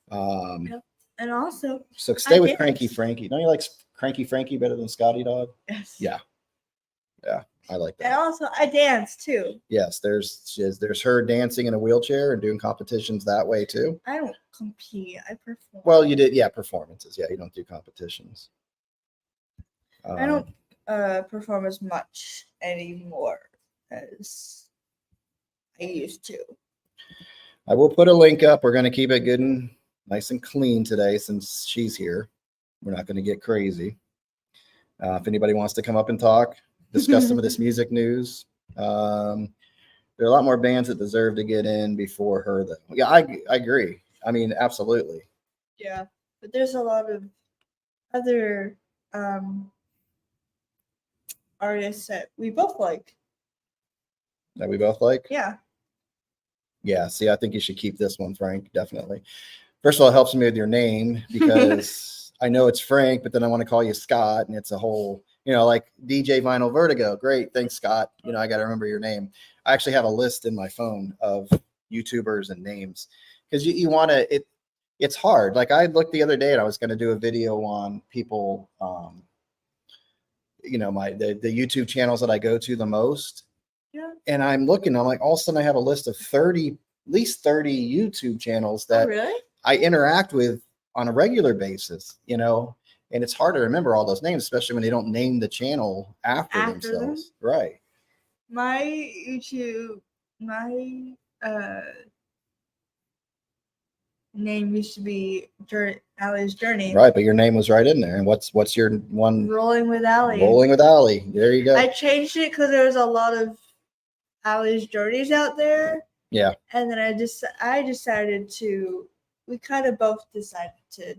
And also, so stay with Cranky Frankie. Don't you like Cranky Frankie better than Scotty Dog? Yes. Yeah. I like that. And also, I dance too. Yes, there's her dancing in a wheelchair and doing competitions that way too. I don't compete. I perform. Well, you did, performances. Yeah, you don't do competitions. I don't perform as much anymore as I used to. I will put a link up. We're going to keep it good and nice and clean today since she's here. We're not going to get crazy. If anybody wants to come up and talk, discuss some of this music news. There are a lot more bands that deserve to get in before her, though. Yeah, I agree. I mean, absolutely. Yeah, but there's a lot of other artists that we both like. That we both like? Yeah. Yeah, see, I think you should keep this one, Frank, definitely. First of all, it helps me with your name because I know it's Frank, but then I want to call you Scott, and it's a whole... like DJ Vinyl Vertigo. Great. Thanks, Scott. I got to remember your name. I actually have a list in my phone of YouTubers and names because you want to, it's hard. Like I looked the other day and I was going to do a video on people, the YouTube channels that I go to the most. Yeah. And I'm looking, I'm like, all of a sudden I have a list of at least 30 YouTube channels that I interact with on a regular basis, and it's hard to remember all those names, especially when they don't name the channel after themselves. Right. My YouTube, name used to be Allie's Journey. Right, but your name was right in there. And what's your one? Rolling with Allie. Rolling with Allie. There you go. I changed it because there was a lot of Allie's Journeys out there. Yeah. And then I decided to. We kind of both decided to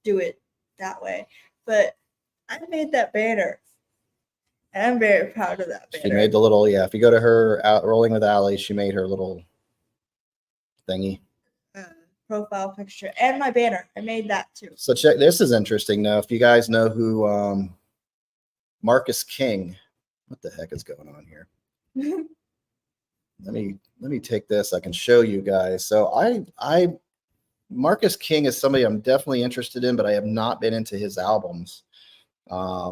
do it that way, but I made that banner, and I'm very proud of that banner. She made the little, if you go to her Rolling with Allie, she made her little thingy profile picture and my banner. I made that too. So check, this is interesting now. If you guys know who Marcus King, what the heck is going on here? let me take this. I can show you guys. So I Marcus King is somebody I'm definitely interested in, but I have not been into his albums.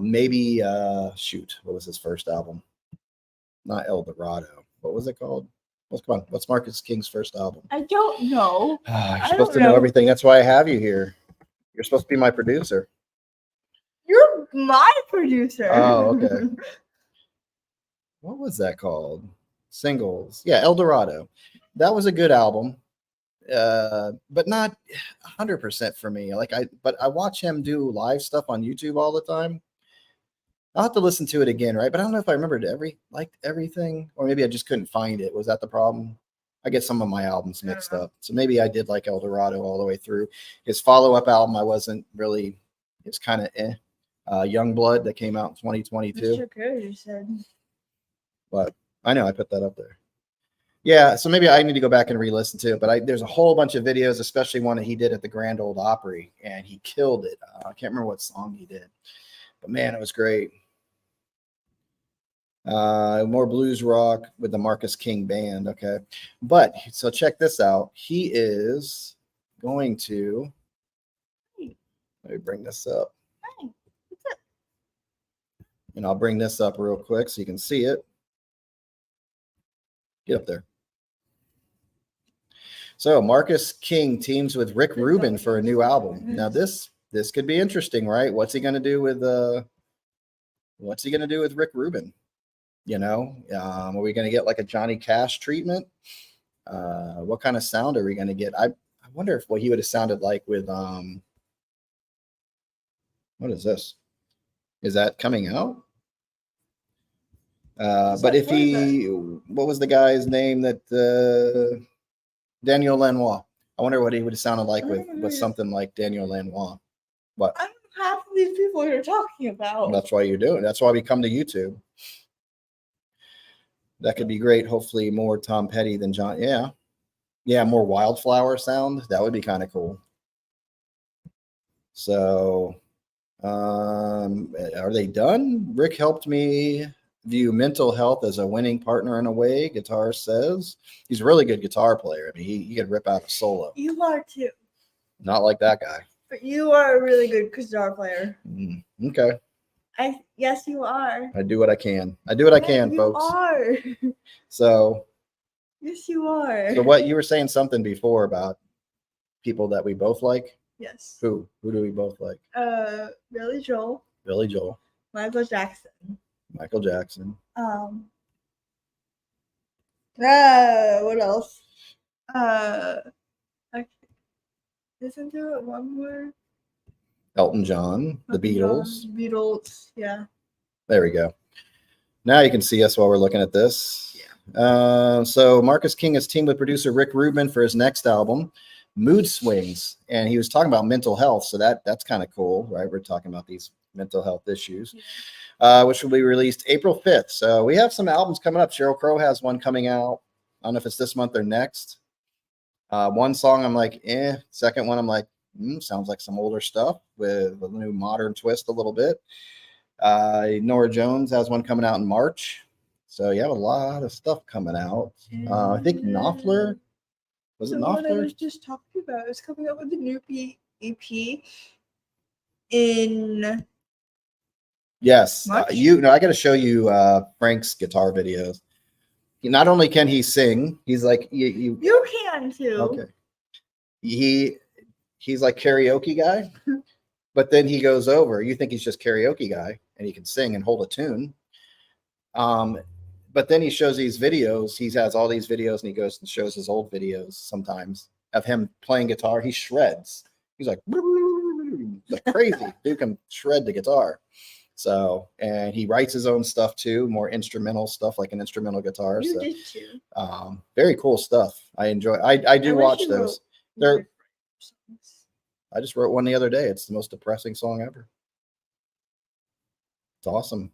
Maybe what was his first album? Not El Dorado. What was it called? What's Marcus King's first album? I don't know. You're supposed to know everything. That's why I have you here. You're supposed to be my producer. You're my producer. Oh, okay. What was that called? Singles. Yeah, El Dorado. That was a good album. But not 100% for me. But I watch him do live stuff on YouTube all the time. I'll have to listen to it again, right? But I don't know if I remembered everything, or maybe I just couldn't find it. Was that the problem? I get some of my albums mixed up. So maybe I did like El Dorado all the way through. His follow-up album, I wasn't really, it's kind of Young Blood that came out in 2022. Mr. Good, you said. But I know I put that up there. Yeah, so maybe I need to go back and re-listen to it. But there's a whole bunch of videos, especially one that he did at the Grand Ole Opry, and he killed it. I can't remember what song he did, but man, it was great. More blues rock with the Marcus King band. Okay, but so check this out. He is going to. Let me bring this up. Hi, what's up? And I'll bring this up real quick so you can see it. Get up there. So Marcus King teams with Rick Rubin for a new album. Now this could be interesting, right? What's he going to do with Rick Rubin? You know, are we going to get like a Johnny Cash treatment? What kind of sound are we going to get? I wonder if what he would have sounded like with what is this? Is that coming out? But if what was the guy's name that Daniel Lanois? I wonder what he would have sounded like with something like Daniel Lanois. What? I don't know half of these people you're talking about. That's why you're doing. That's why we come to YouTube. That could be great. Hopefully, more Tom Petty than John. Yeah, more Wildflower sound. That would be kind of cool. So, are they done? Rick helped me view mental health as a winning partner in a way, guitarist says. He's a really good guitar player. I mean, he could rip out a solo. You are too. Not like that guy. But you are a really good guitar player. Okay. Yes, you are. I do what I can. I do what I can, folks. You are. So. Yes, you are. So what you were saying something before about people that we both like? Yes. Who do we both like? Billy Joel. Billy Joel. Michael Jackson. Michael Jackson. What else? Isn't there one more? Elton John, the Beatles. Beatles, yeah. There we go. Now you can see us while we're looking at this. Yeah. So Marcus King has teamed with producer Rick Rubin for his next album, Mood Swings, and he was talking about mental health. So that's kind of cool, right? We're talking about these mental health issues, which will be released April 5th. So we have some albums coming up. Sheryl Crow has one coming out. I don't know if it's this month or next. One song I'm like, Second one I'm like, sounds like some older stuff with a new modern twist a little bit. Nora Jones has one coming out in March. So you have a lot of stuff coming out. I think Knopfler. Was it Knopfler? What I was just talking about is coming up with a new EP in Yes. March? I got to show you Frank's guitar videos. Not only can he sing, he's like you can too. Okay. He's like karaoke guy, but then he goes over. You think he's just karaoke guy, and he can sing and hold a tune. But then he shows these videos. He has all these videos, and he goes and shows his old videos sometimes of him playing guitar. He shreds. He's like crazy. Dude can shred the guitar. So, and he writes his own stuff too, more instrumental stuff like an instrumental guitar. You did too. Very cool stuff. I enjoy. I do watch those. I just wrote one the other day. It's the most depressing song ever. It's awesome.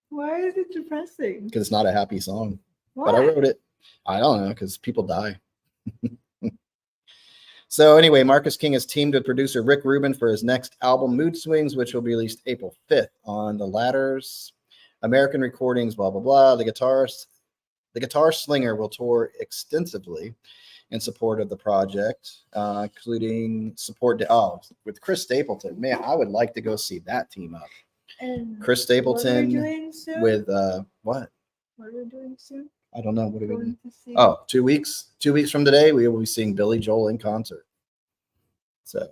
Why is it depressing? Because it's not a happy song. Why? But I wrote it. I don't know, because people die. So anyway, Marcus King has teamed with producer Rick Rubin for his next album, Mood Swings, which will be released April 5th on the latter's American Recordings, blah, blah, blah. The guitar slinger will tour extensively in support of the project, including support with Chris Stapleton. Man, I would like to go see that team up. And Chris Stapleton with what? What are we doing soon? I don't know. What are we doing? 2 weeks. 2 weeks from today, we will be seeing Billy Joel in concert. So,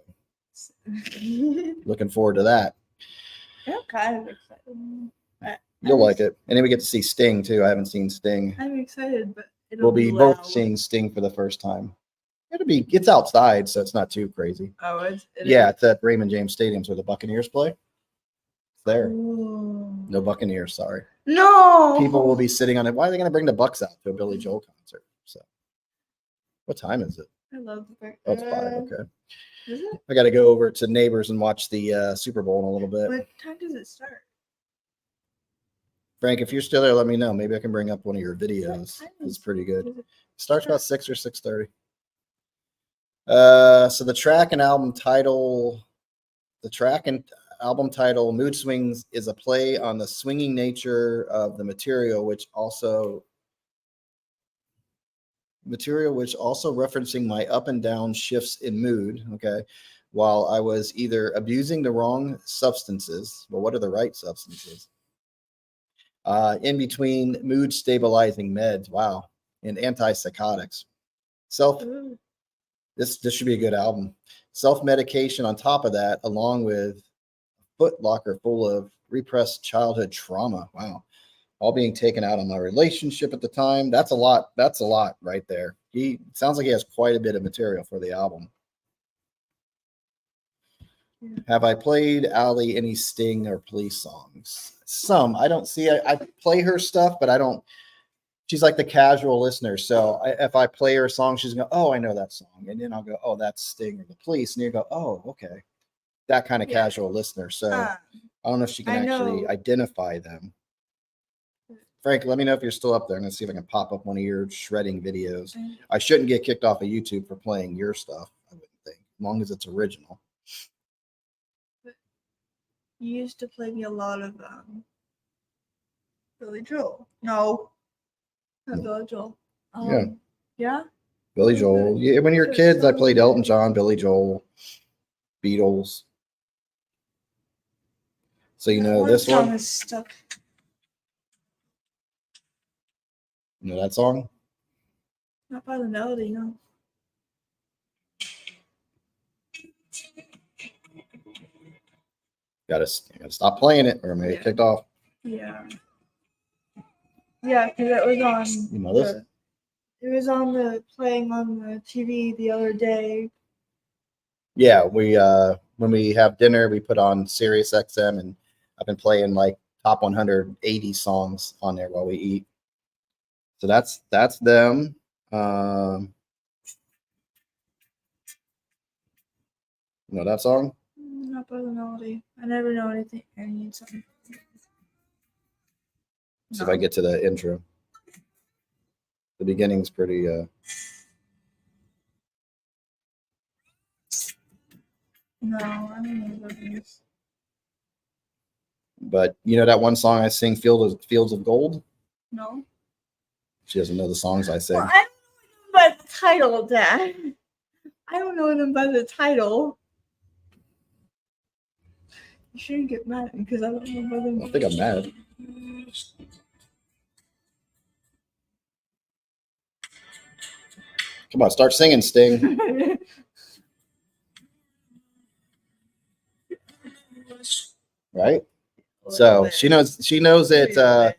looking forward to that. I'm kind of excited. You'll like it. And then we get to see Sting too. I haven't seen Sting. I'm excited, but we'll be both seeing Sting for the first time. It's outside, so it's not too crazy. Oh, it's at Raymond James Stadium where the Buccaneers play. It's there. Ooh. No Buccaneers, sorry. No. People will be sitting on it. Why are they going to bring the Bucks out to a Billy Joel concert? So, what time is it? I love the fact. Oh, it's 5. Okay. Is it? I got to go over to Neighbors and watch the Super Bowl in a little bit. What time does it start? Frank, if you're still there, let me know. Maybe I can bring up one of your videos. It's pretty good. Starts about 6 or 6:30. So the track and album title, Mood Swings is a play on the swinging nature of the material, which also referencing my up and down shifts in mood. Okay. While I was either abusing the wrong substances, well, what are the right substances? In between mood stabilizing meds, wow, and antipsychotics. This should be a good album. Self-medication on top of that, along with a foot locker full of repressed childhood trauma. Wow. All being taken out on my relationship at the time. That's a lot. That's a lot right there. He sounds like he has quite a bit of material for the album. Have I played Allie any Sting or Police songs? Some. I don't see. I play her stuff, but I don't. She's like the casual listener. So if I play her a song, she's going to go, oh, I know that song. And then I'll go, oh, that's Sting or the Police. And you go, oh, okay. That kind of casual listener. So I don't know if she can actually identify them. Frank, let me know if you're still up there. I'm going to see if I can pop up one of your shredding videos. I shouldn't get kicked off of YouTube for playing your stuff, I wouldn't think, as long as it's original. You used to play me a lot of Billy Joel. No, not Billy Joel. Yeah? Billy Joel. Yeah, when you were kids, I played Elton John, Billy Joel, Beatles. So you know this one? Is stuck. You know that song? Not by the melody, no. Gotta stop playing it or maybe kicked off. Yeah. Yeah, because it was on. You know this? It was on playing on the TV the other day. Yeah, we when we have dinner, we put on Sirius XM, and I've been playing like top 180 songs on there while we eat. So that's them. You know that song? Not by the melody. I never know anything. I need something. See if I get to the intro. The beginning's pretty. No, I don't know what it is. But you know that one song I sing, Fields of Gold? No. She doesn't know the songs I sing. Well, I don't know them by the title, Dad. I don't know them by the title. You shouldn't get mad because I don't know by them. I don't think I'm mad. Come on, start singing, Sting. Right? So she knows it.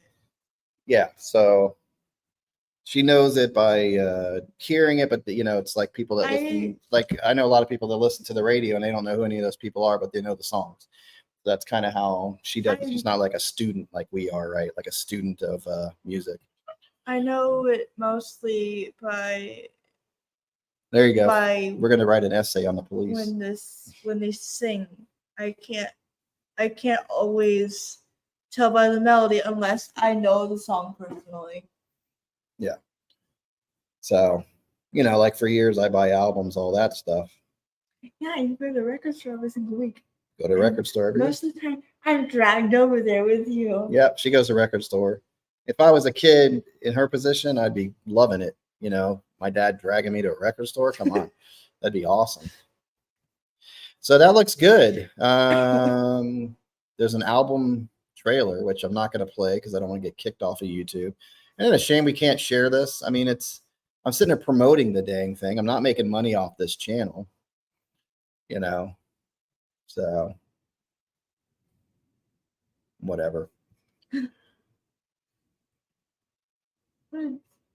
Yeah. So she knows it by hearing it, but you know, it's like people that listen. Like I know a lot of people that listen to the radio and they don't know who any of those people are, but they know the songs. That's kind of how she does. She's not like a student like we are, right? Like a student of music. I know it mostly by. There you go. We're gonna write an essay on the Police. When they sing, I can't always tell by the melody unless I know the song personally. Yeah. So, you know, like for years I buy albums, all that stuff. Yeah, you go to the record store every single week. Go to the record store every Most of the time, I'm dragged over there with you. Yep, she goes to the record store. If I was a kid in her position, I'd be loving it. You know, my dad dragging me to a record store. Come on, that'd be awesome. So that looks good. There's an album trailer, which I'm not going to play because I don't want to get kicked off of YouTube. And it's a shame we can't share this. I mean, I'm sitting there promoting the dang thing. I'm not making money off this channel, you know. So, whatever.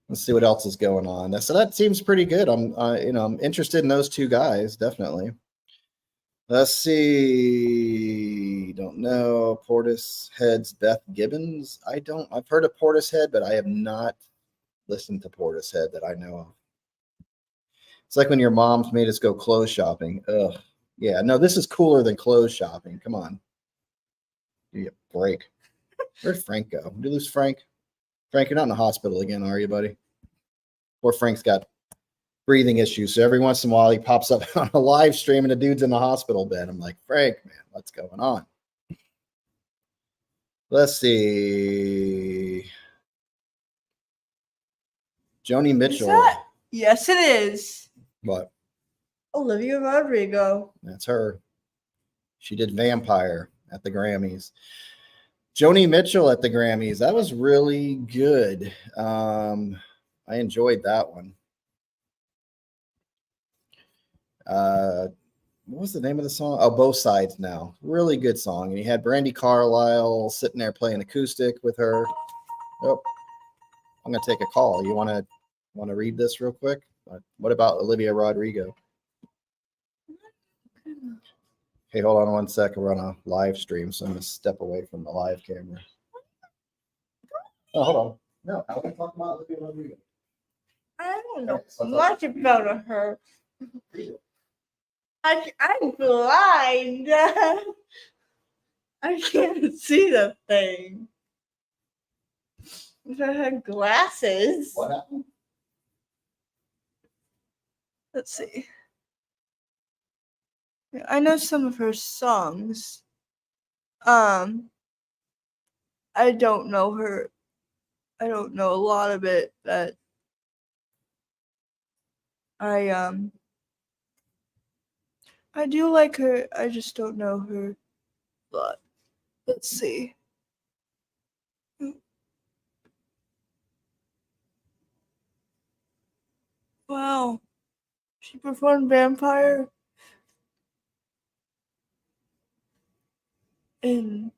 Let's see what else is going on. So that seems pretty good. I'm interested in those two guys, definitely. Let's see. Don't know. Portishead's Beth Gibbons. I've heard of Portishead, but I have not listened to Portishead that I know of. It's like when your mom's made us go clothes shopping. Ugh. Yeah, no, this is cooler than clothes shopping. Come on. Give me a break. Where'd Frank go? Did you lose Frank? Frank, you're not in the hospital again, are you, buddy? Poor Frank's got breathing issues. So every once in a while he pops up on a live stream and the dude's in the hospital bed. I'm like, Frank, man, what's going on? Let's see. Joni Mitchell. Yes, it is. What? Olivia Rodrigo. That's her. She did Vampire at the Grammys. Joni Mitchell at the Grammys. That was really good. I enjoyed that one. What was the name of the song? Oh, Both Sides Now. Really good song. And you had Brandy Carlisle sitting there playing acoustic with her. Oh, I'm gonna take a call. You want to read this real quick? What about Olivia Rodrigo? Hey, hold on 1 second. We're on a live stream, so I'm gonna step away from the live camera. Oh, hold on. No, I want to talk about Olivia Rodrigo. I don't know much about her. I'm blind. I can't see the thing. If I had glasses. What happened? Let's see. I know some of her songs. I don't know her. I don't know a lot of it, but I do like her. I just don't know her. But let's see. Wow. She performed Vampire and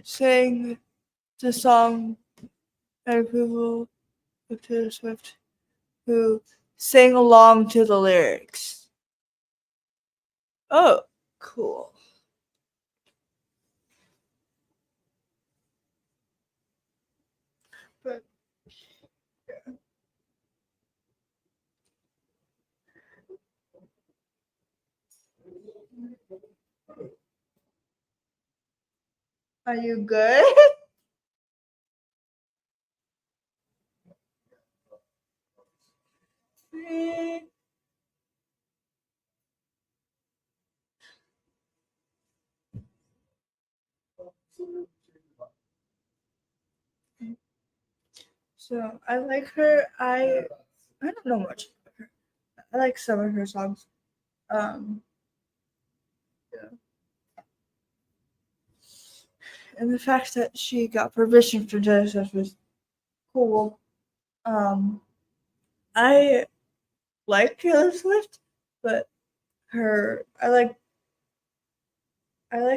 sang the song at approval of Taylor Swift, who sang along to the lyrics. Oh, cool. But yeah. Are you good? So I like her. I don't know much about her. I like some of her songs. Yeah. And the fact that she got permission from Taylor Swift was cool. I like Taylor Swift, but I like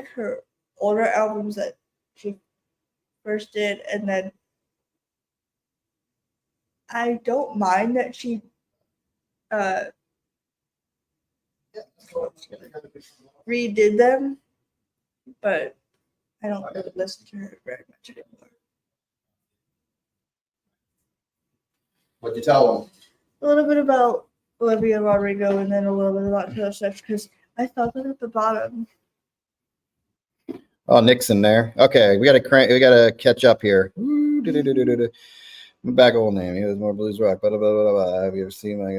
her older albums that she first did, and then I don't mind that she redid them, but I don't really listen to her very much anymore. What'd you tell them? A little bit about Olivia Rodrigo and then a little bit about Taylor Swift because I thought that at the bottom. Oh, Nick's in there. Okay, we gotta catch up here. Back old name. He was more blues rock. Blah, blah, blah, blah, blah. Have you ever seen like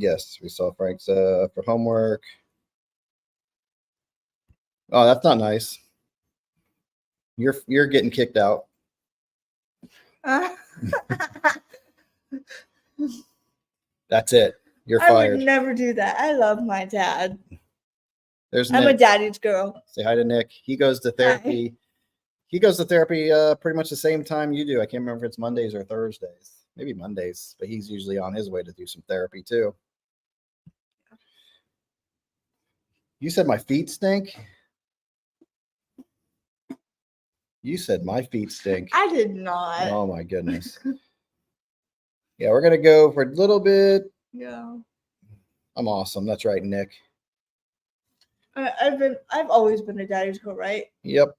yes, we saw Frank's for homework. Oh, that's not nice. You're getting kicked out. That's it. You're fired. I would never do that. I love my dad. There's I'm Nick. a daddy's girl. Say hi to Nick. He goes to therapy. Hi. He goes to therapy pretty much the same time you do. I can't remember if it's Mondays or Thursdays. Maybe Mondays, but he's usually on his way to do some therapy too. You said my feet stink? You said my feet stink. I did not. Oh my goodness. Yeah, we're gonna go for a little bit. Yeah. I'm awesome. That's right, Nick. I've always been a daddy's girl, right? Yep.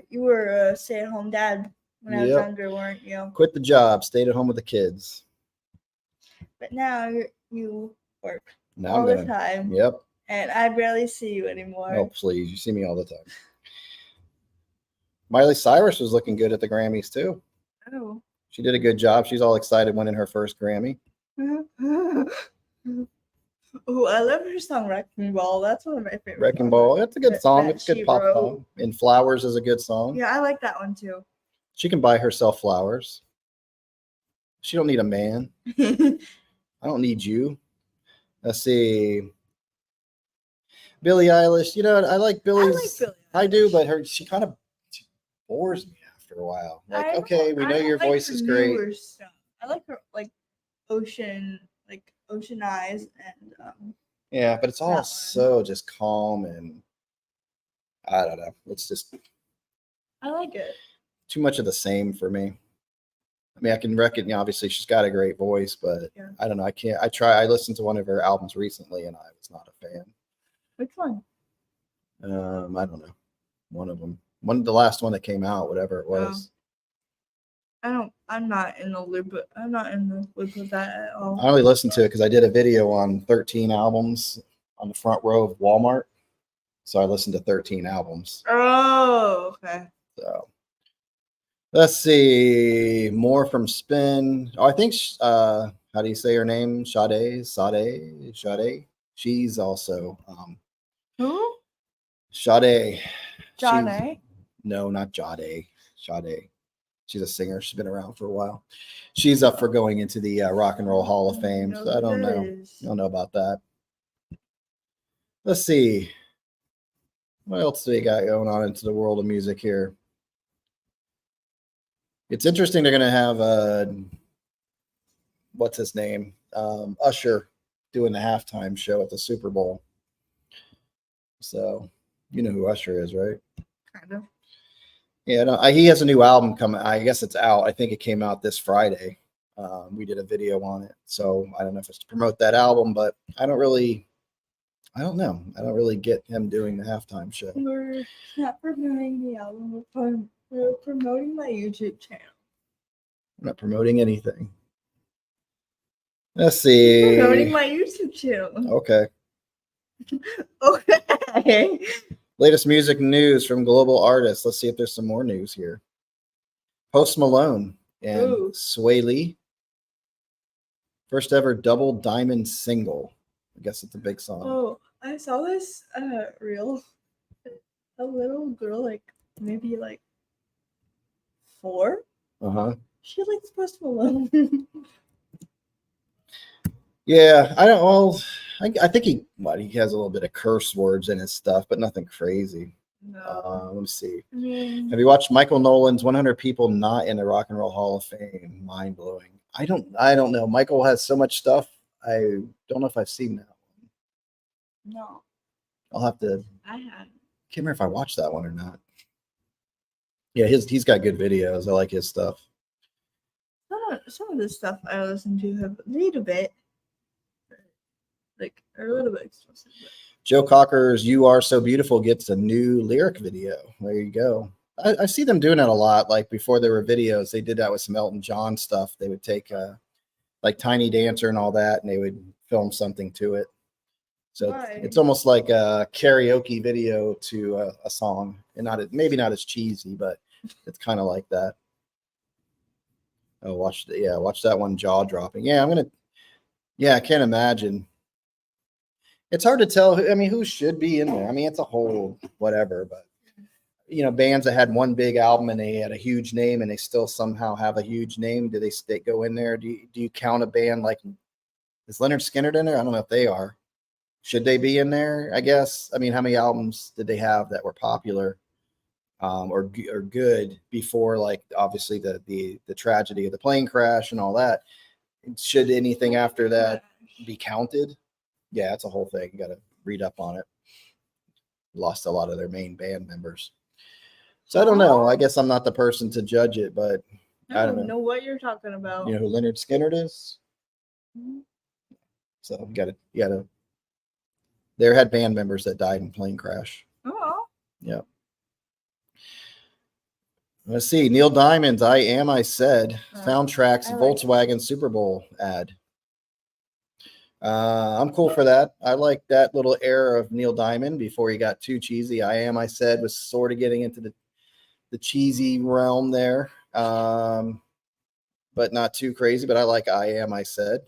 You were a stay-at-home dad when I was younger, weren't you? Quit the job, stayed at home with the kids. But now you work now all the time. Yep. and I barely see you anymore. Oh, please. You see me all the time. Miley Cyrus was looking good at the Grammys, too. Oh. She did a good job. She's all excited winning her first Grammy. Oh, I love her song Wrecking Ball. That's one of my favorite. Wrecking Ball. That's a good song. It's a good pop song. And Flowers is a good song. Yeah, I like that one too. She can buy herself flowers. She don't need a man. I don't need you. Let's see. Billie Eilish. You know, I like Billie's. I like Billie Eilish. I do, but she kind of bores me after a while. Like, okay, we know your voice is great. Stuff. I like her like Ocean Eyes and yeah, but it's all so just calm and I don't know. It's just I like it. Too much of the same for me. I mean, I can recognize obviously she's got a great voice, but yeah. I don't know. I listened to one of her albums recently and I was not a fan. Which one? I don't know. One of them. The last one that came out, whatever it was. I'm not in the loop. I'm not in the loop of that at all. I only listened to it because I did a video on 13 albums on the front row of Walmart. So I listened to 13 albums. Oh, okay. So let's see. More from Spin. Oh, I think how do you say her name? Sade. She's also who? Sade. Jade? No, not Jade. Sade. She's a singer. She's been around for a while. She's up for going into the Rock and Roll Hall of Fame. So I don't know. I don't know about that. Let's see. What else do we got going on into the world of music here? It's interesting. They're going to have what's his name? Usher doing the halftime show at the Super Bowl. So you know who Usher is, right? Kind of. Yeah, no, he has a new album coming. I guess it's out. I think it came out this Friday. We did a video on it. So I don't know if it's to promote that album, but I don't know. I don't really get him doing the halftime show. We're not promoting the album. We're promoting my YouTube channel. I'm not promoting anything. Let's see. We're promoting my YouTube channel. Okay. Okay. Latest music news from global artists. Let's see if there's some more news here. Post Malone and Sway Lee. First ever double diamond single. I guess it's a big song. Oh, I saw this reel. A little girl, maybe 4. Uh-huh. She likes Post Malone. Yeah, I think he has a little bit of curse words in his stuff, but nothing crazy. No. Let me see. Have you watched Michael Nolan's 100 People Not in the Rock and Roll Hall of Fame? Mind blowing. I don't know. Michael has so much stuff. I don't know if I've seen that one. No. I'll have to. I haven't. Can't remember if I watched that one or not. Yeah, he's got good videos. I like his stuff. Some of the stuff I listen to have a little bit. A little bit expensive. Joe Cocker's "You Are So Beautiful" gets a new lyric video. There you go. I see them doing it a lot. Like before there were videos, they did that with some Elton John stuff. They would take like Tiny Dancer and all that, and they would film something to it. So it's almost like a karaoke video to a song, and maybe not as cheesy, but it's kind of like that. Oh, watch that one, jaw dropping. Yeah, I can't imagine. It's hard to tell. Who should be in there? It's a whole whatever, but bands that had one big album and they had a huge name and they still somehow have a huge name. Do they go in there? Do you count a band like, is Leonard Skinner in there? I don't know if they are. Should they be in there? I guess. How many albums did they have that were popular or good before, like obviously the tragedy of the plane crash and all that? Should anything after that be counted? Yeah, it's a whole thing. You got to read up on it. Lost a lot of their main band members. So I don't know. I guess I'm not the person to judge it, but I don't know what you're talking about. You know who Leonard Skinner is? Mm-hmm. So you gotta. There had band members that died in plane crash. Oh. Yeah. Let's see. Neil Diamond's "I Am I Said" soundtracks Volkswagen Super Bowl ad. I'm cool for that. I like that little era of Neil Diamond before he got too cheesy. I said, was sort of getting into the cheesy realm there, but not too crazy. But I like I said.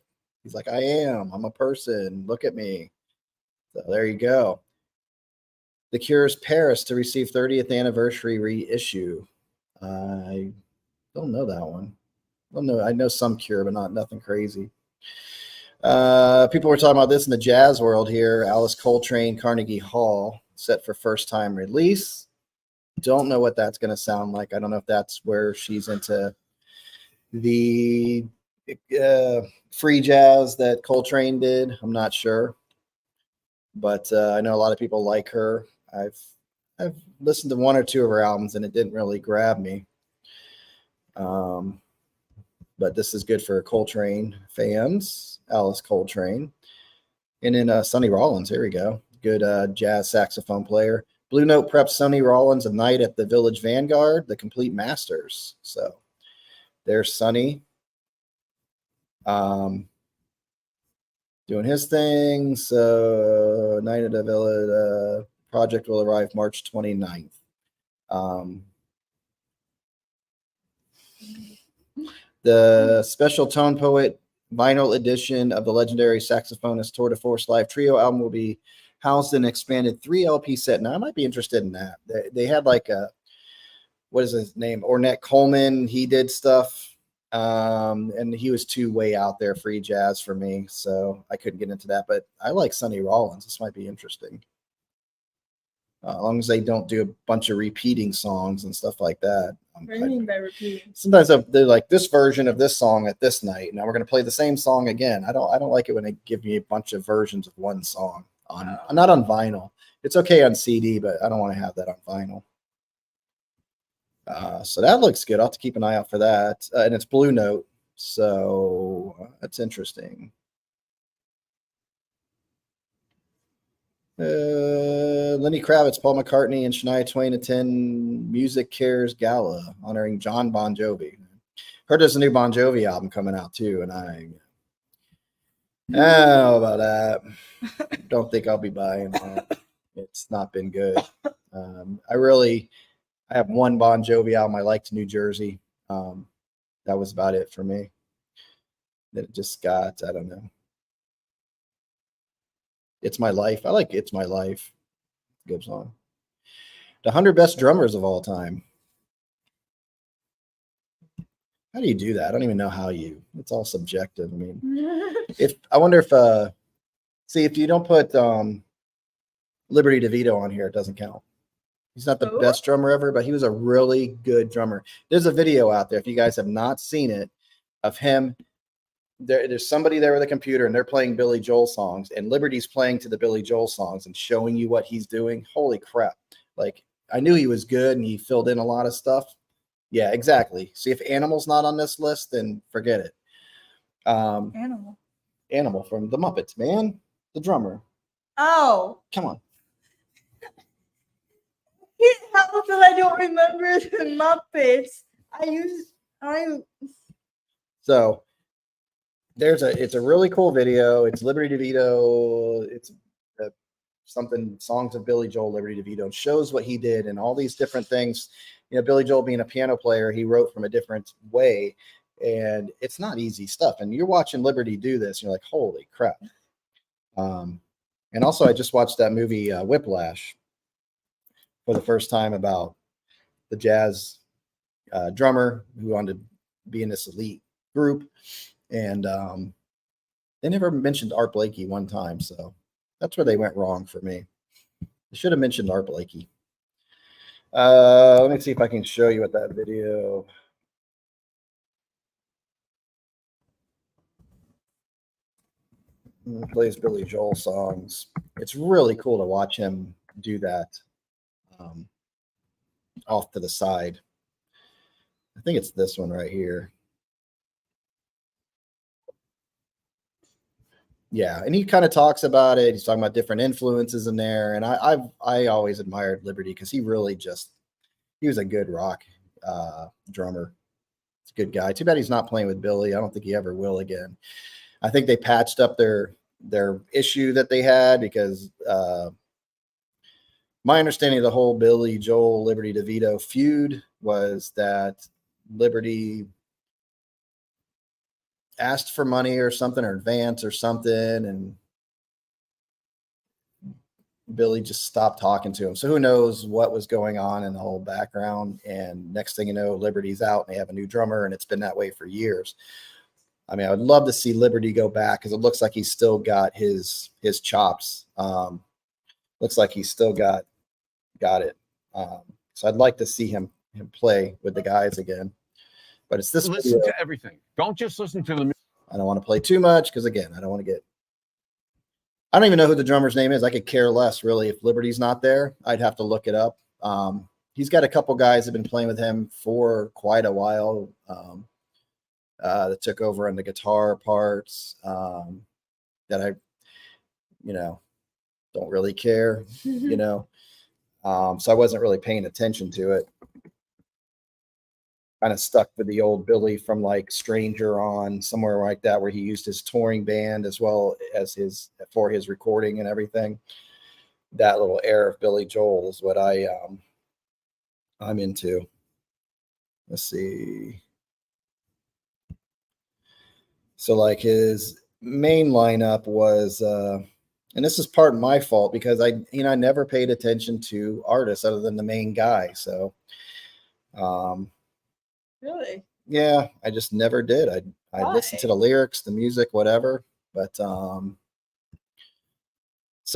He's like, I'm a person. Look at me. So there you go. The Cure's Paris to receive 30th anniversary reissue. I don't know that one. I know some Cure, but nothing crazy. People were talking about this in the jazz world here. Alice Coltrane, Carnegie Hall, set for first time release. Don't know what that's going to sound like. I don't know if that's where she's into the free jazz that Coltrane did. I'm not sure, but I know a lot of people like her. I've listened to one or two of her albums and it didn't really grab me. But this is good for Coltrane fans, Alice Coltrane. And then Sonny Rollins, here we go. Good jazz saxophone player. Blue Note preps Sonny Rollins a night at the Village Vanguard, the Complete Masters. So there's Sonny doing his thing. So Night at the Village project will arrive March 29th. The special tone poet vinyl edition of the legendary saxophonist Tour de Force live trio album will be housed in an expanded 3 LP set. Now I might be interested in that. They had like what is his name? Ornette Coleman. He did stuff. And he was too way out there free jazz for me. So I couldn't get into that, but I like Sonny Rollins. This might be interesting. As long as they don't do a bunch of repeating songs and stuff like that. What do you mean by repeating? Sometimes they're like this version of this song at this night. Now we're going to play the same song again. I don't like it when they give me a bunch of versions of one song not on vinyl. It's okay on CD, but I don't want to have that on vinyl. So that looks good. I'll have to keep an eye out for that. And it's Blue Note, so that's interesting. Lenny Kravitz, Paul McCartney, and Shania Twain attend Music Cares Gala honoring John Bon Jovi. Heard there's a new Bon Jovi album coming out too, and I don't know about that. Don't think I'll be buying that. It's not been good. I have one Bon Jovi album I liked, New Jersey. That was about it for me. Then it just got, I don't know. It's My Life. I like It's My Life. Good song. The 100 best drummers of all time. How do you do that? I don't even know how it's all subjective. I mean, I wonder if if you don't put Liberty DeVito on here, it doesn't count. He's not the best drummer ever, but he was a really good drummer. There's a video out there, if you guys have not seen it, of him. There's somebody there with a computer and they're playing Billy Joel songs and Liberty's playing to the Billy Joel songs and showing you what he's doing. Holy crap. Like I knew he was good and he filled in a lot of stuff. Yeah, exactly. See, if Animal's not on this list, then forget it. Animal from the Muppets, man. The drummer. Oh. Come on. How come I don't remember the Muppets? So it's a really cool video. It's Liberty DeVito. It's something songs of Billy Joel, Liberty DeVito. It shows what he did and all these different things. You know, Billy Joel being a piano player, he wrote from a different way, and it's not easy stuff. And you're watching Liberty do this, and you're like, holy crap. And also, I just watched that movie Whiplash for the first time about the jazz drummer who wanted to be in this elite group. And they never mentioned Art Blakey one time. So that's where they went wrong for me. They should have mentioned Art Blakey. Let me see if I can show you what that video. He plays Billy Joel songs. It's really cool to watch him do that off to the side. I think it's this one right here. Yeah, and he kind of talks about it. He's talking about different influences in there, and I always admired Liberty because he was a good rock drummer. He's a good guy. Too bad he's not playing with Billy. I don't think he ever will again. I think they patched up their their issue that they had, because my understanding of the whole Billy Joel Liberty DeVito feud was that Liberty asked for money or something, or advance or something, and Billy just stopped talking to him. So who knows what was going on in the whole background. And next thing you know, Liberty's out and they have a new drummer, and it's been that way for years. I mean, I would love to see Liberty go back, because it looks like he's still got his chops. Looks like he's still got it. So I'd like to see him play with the guys again. But it's this listen video. to everything. Don't just listen to the music. I don't want to play too much, because again, I don't even know who the drummer's name is. I could care less, really. If Liberty's not there, I'd have to look it up. He's got a couple guys that have been playing with him for quite a while, that took over on the guitar parts, that I, don't really care, so I wasn't really paying attention to it. Kind of stuck with the old Billy from like Stranger on, somewhere like that, where he used his touring band as well as for his recording and everything. That little era of Billy Joel is what I'm into. Let's see. So like his main lineup was, and this is part of my fault, because I never paid attention to artists other than the main guy. So, Really? yeah, I just never did. I listened to the lyrics, the music, whatever. But so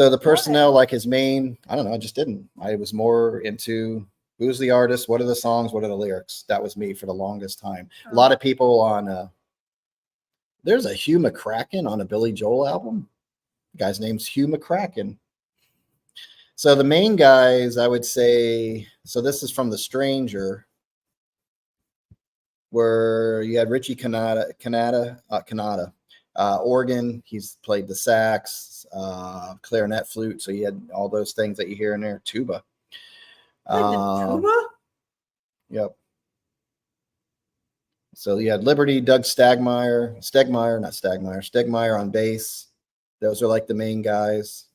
the personnel, like his main, I don't know, I just didn't. I was more into who's the artist, what are the songs, what are the lyrics. That was me for the longest time. A lot of people on there's a Hugh McCracken on a Billy Joel album. The guy's name's Hugh McCracken. So the main guys, I would say, so this is from The Stranger, where you had Richie Canada, organ. He's played the sax, clarinet, flute. So you had all those things that you hear in there. Tuba. Tuba? Yep. So you had Liberty, Doug Stegmeyer on bass. Those are like the main guys.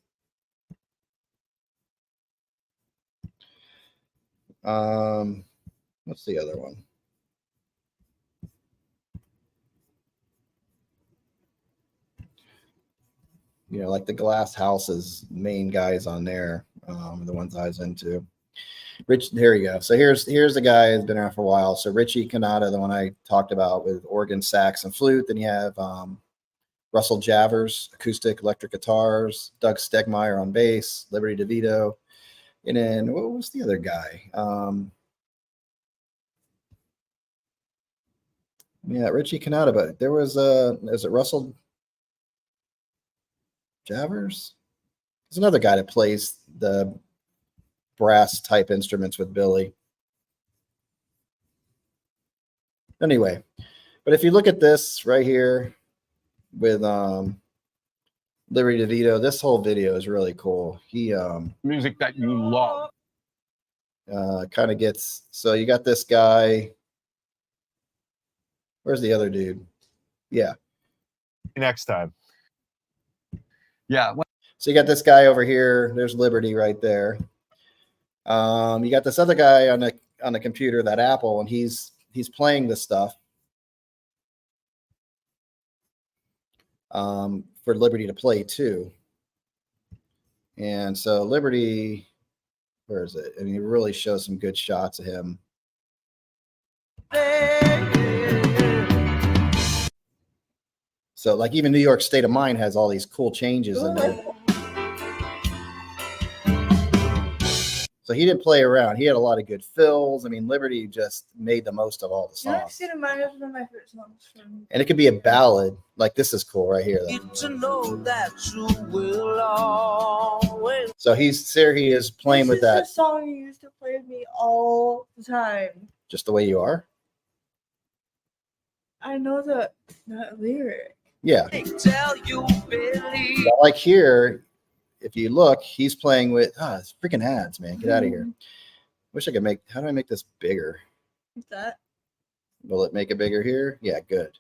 What's the other one? Like the Glass House's main guys on there, the ones I was into. Here you go. So here's the guy who's been around for a while. So Richie Canada, the one I talked about with organ, sax, and flute. Then you have Russell Javers, acoustic, electric guitars. Doug Stegmeyer on bass. Liberty DeVito. And then what was the other guy? Yeah, Richie Canada. But there was is it Russell Javers? There's another guy that plays the brass type instruments with Billy. Anyway, but if you look at this right here with Liberty DeVito, this whole video is really cool. He music that you love. Kind of gets, so you got this guy. Where's the other dude? Yeah. Next time. Yeah. So you got this guy over here. There's Liberty right there. You got this other guy on the computer, that Apple, and he's playing this stuff for Liberty to play too. And so Liberty, where is it? And he really shows some good shots of him. So like even New York State of Mind has all these cool changes in there. So he didn't play around. He had a lot of good fills. I mean, Liberty just made the most of all the songs. New York State of Mind is one of my favorite songs. And it could be a ballad. Like this is cool right here. Get to know that you will always. So he is playing with that. This is the song you used to play with me all the time. Just the Way You Are? I know the lyric. Yeah. Tell you, Billy. But like here, if you look, he's playing with it's freaking ads, man. Get out of here. Wish I could how do I make this bigger? What's that? Will it make it bigger here? Yeah, good.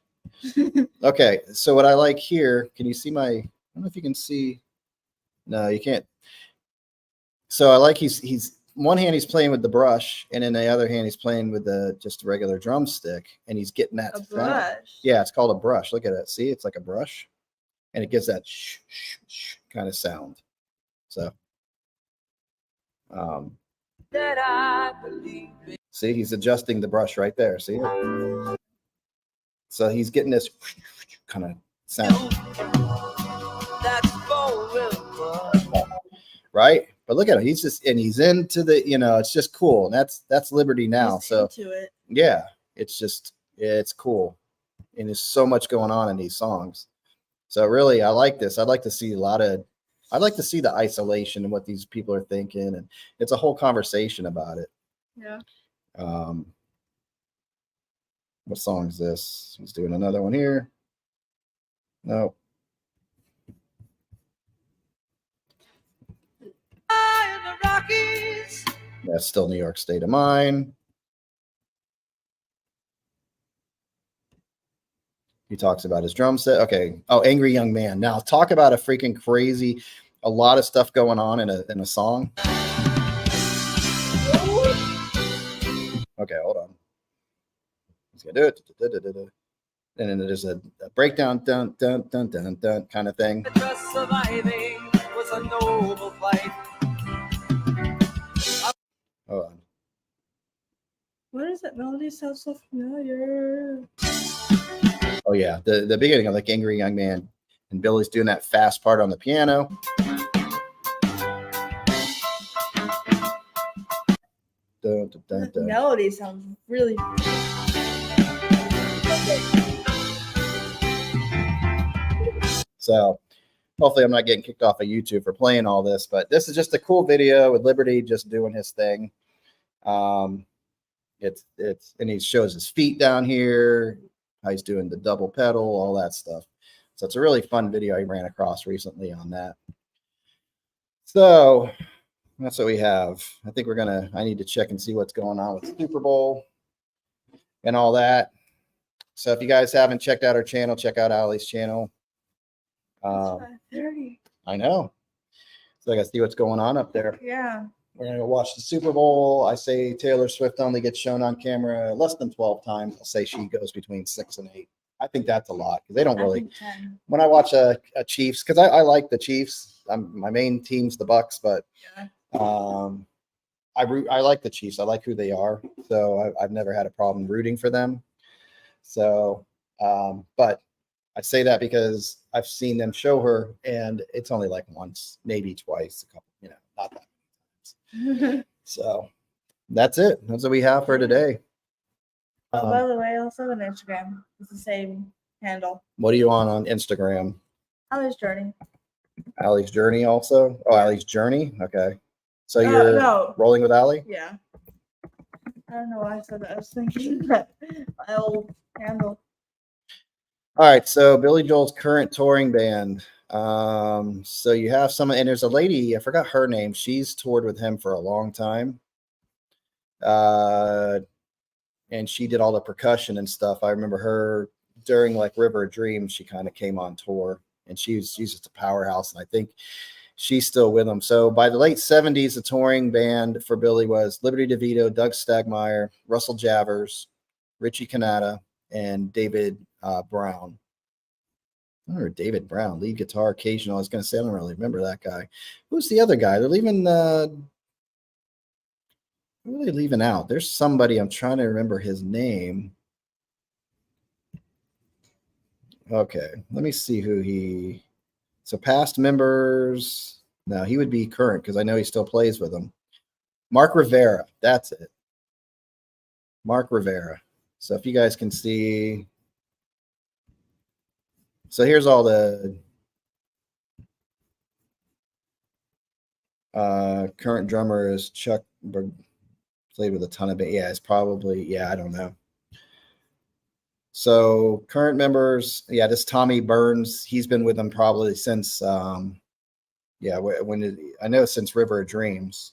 Okay, so what I like here, can you see my don't know if you can see. No, you can't. So I like he's one hand he's playing with the brush, and in the other hand he's playing with the just a regular drumstick, and he's getting that A sound. brush. Yeah, it's called a brush. Look at it. See, it's like a brush, and it gives that shh, shh, shh kind of sound. So, That I believe in. see, he's adjusting the brush right there. See it? So he's getting this kind of sound. That's forever. Right? But look at him. He's into the, it's just cool. And that's Liberty now. He's So into it. yeah, it's cool. And there's so much going on in these songs. So really, I like this. I'd like to see the isolation and what these people are thinking. And it's a whole conversation about it. Yeah. What song is this? He's doing another one here. No. In the Rockies. That's still New York State of Mind. He talks about his drum set. Okay. Oh, Angry Young Man. Now talk about a freaking crazy, a lot of stuff going on in a song. Okay, hold on. He's gonna do it. And then there's a breakdown, dun dun dun dun dun kind of thing. Just surviving was a noble fight. Hold on. What does that melody sound so familiar? Oh yeah, the beginning of like Angry Young Man, and Billy's doing that fast part on the piano. Dun, dun, dun, That dun. melody sounds really. So hopefully I'm not getting kicked off of YouTube for playing all this, but this is just a cool video with Liberty just doing his thing. It's and he shows his feet down here, how he's doing the double pedal, all that stuff. So it's a really fun video I ran across recently on that. So that's what we have. I think I need to check and see what's going on with Super Bowl and all that. So if you guys haven't checked out our channel, check out Allie's channel. It's 5:30. I know. So I got to see what's going on up there. Yeah. We're going to go watch the Super Bowl. I say Taylor Swift only gets shown on camera less than 12 times. I'll say she goes between 6 and 8. I think that's a lot because they don't I really. think 10. When I watch a Chiefs, because I like the Chiefs. My main team's the Bucks, but Yeah. I like the Chiefs. I like who they are. So I've never had a problem rooting for them. So, but I say that because I've seen them show her, and it's only like once, maybe twice, a couple, not that many times. So that's it. That's what we have for today. Oh, by the way, also on Instagram. It's the same handle. What are you on Instagram? Allie's Journey. Allie's Journey also? Oh, Allie's Journey? Okay. So you're No. rolling with Allie? Yeah. I don't know why I said that. I was thinking that my old handle. All right, so Billy Joel's current touring band. So you have and there's a lady, I forgot her name. She's toured with him for a long time. And she did all the percussion and stuff. I remember her during like River of Dreams, she kind of came on tour, and she's just a powerhouse, and I think she's still with them. So by the late 70s, the touring band for Billy was Liberty DeVito, Doug Stagmeyer, Russell Javers, Richie Canada, and David Brown. I remember David Brown, lead guitar, occasional. I was going to say, I don't really remember that guy. Who's the other guy? They're leaving. Who are they leaving out? There's somebody. I'm trying to remember his name. Okay, let me see who he. So past members. No, he would be current because I know he still plays with them. Mark Rivera. That's it. Mark Rivera. So if you guys can see. So here's all the current drummer is Chuck. Played with a ton of it. Yeah, it's probably, I don't know. So current members, this Tommy Burns, he's been with them probably since, I know since River of Dreams.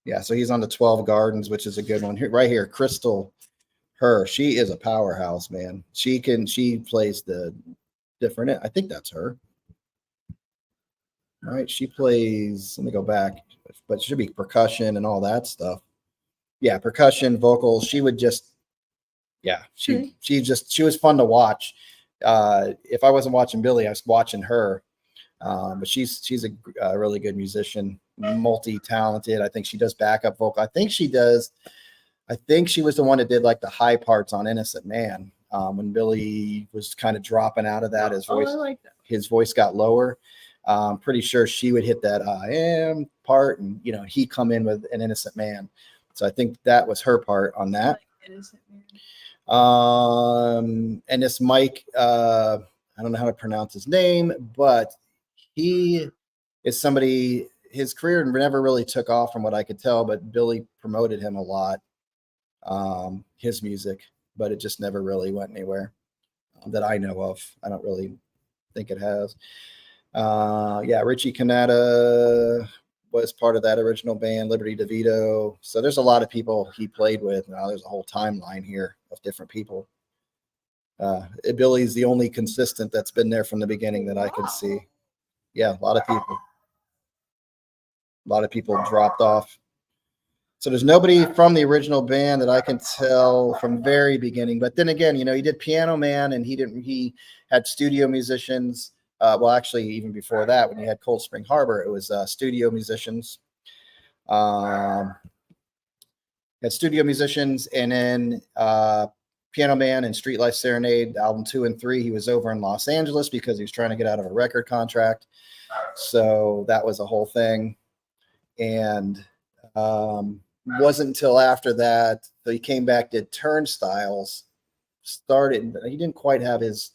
Yeah, so he's on the 12 Gardens, which is a good one. Right here, Crystal, she is a powerhouse, man. She plays the different. I think that's her. All right, she plays. Let me go back, but it should be percussion and all that stuff. Yeah, percussion, vocals. She would just, yeah, she was fun to watch. If I wasn't watching Billy, I was watching her. But she's a really good musician, multi-talented. I think she does backup vocal. I think she was the one that did like the high parts on Innocent Man. When Billy was kind of dropping out of that, his voice got lower. Pretty sure she would hit that I am part, and he'd come in with an Innocent Man. So I think that was her part on that. And this Mike, I don't know how to pronounce his name, but he is somebody, his career never really took off from what I could tell, but Billy promoted him a lot, his music, but it just never really went anywhere that I know of. I don't really think it has. Richie Canada was part of that original band, Liberty DeVito. So there's a lot of people he played with. Now there's a whole timeline here of different people. Billy's the only consistent that's been there from the beginning that I can see. Yeah, a lot of people dropped off. So there's nobody from the original band that I can tell from very beginning. But then again, he did Piano Man, and he had studio musicians. Well, actually, even before that, when he had Cold Spring Harbor, it was studio musicians. Had studio musicians, and then Piano Man and Street Life Serenade, album 2 and 3. He was over in Los Angeles because he was trying to get out of a record contract. So that was a whole thing. And wasn't until after that he came back, did Turnstiles, started. He didn't quite have his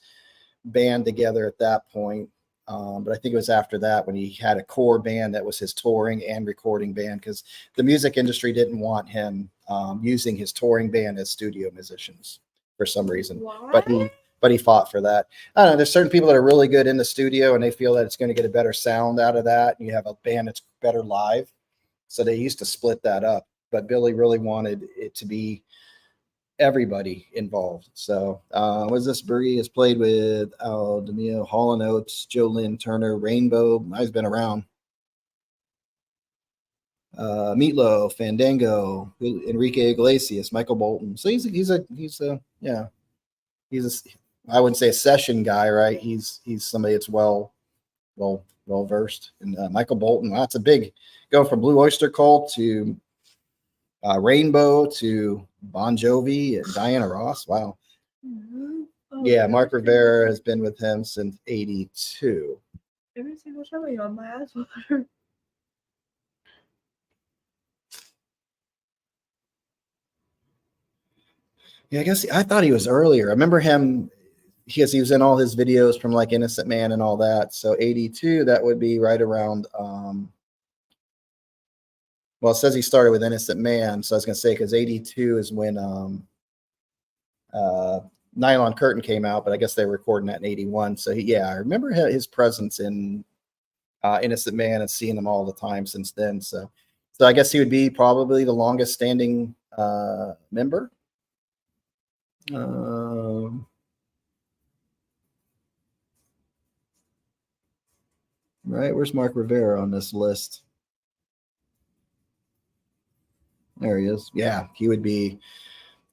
band together at that point, but I think it was after that when he had a core band that was his touring and recording band, because the music industry didn't want him using his touring band as studio musicians for some reason. What? But he fought for that. I don't know. There's certain people that are really good in the studio and they feel that it's going to get a better sound out of that. You have a band that's better live, so they used to split that up. But Billy really wanted it to be everybody involved. So was this Bergie has played with Al DeMio, Hall & Oates, Joe Lynn Turner, Rainbow. I've been around. Meatloaf, Fandango, Enrique Iglesias, Michael Bolton. So he's a I wouldn't say a session guy, right? He's somebody that's well versed. And Michael Bolton, that's a big, going from Blue Oyster Cult to Rainbow to Bon Jovi and Diana Ross. Wow. Mm-hmm. Yeah, Mark Rivera has been with him since '82. Every single time you're on my ass with her. Yeah, I guess I thought he was earlier. I remember him because he was in all his videos from like Innocent Man and all that. So '82, that would be right around. Well, it says he started with Innocent Man, so I was gonna say because '82 is when Nylon Curtain came out, but I guess they were recording that in '81. So I remember his presence in Innocent Man and seeing him all the time since then. So I guess he would be probably the longest standing member. Right, where's Mark Rivera on this list? There he is. Yeah, he would be,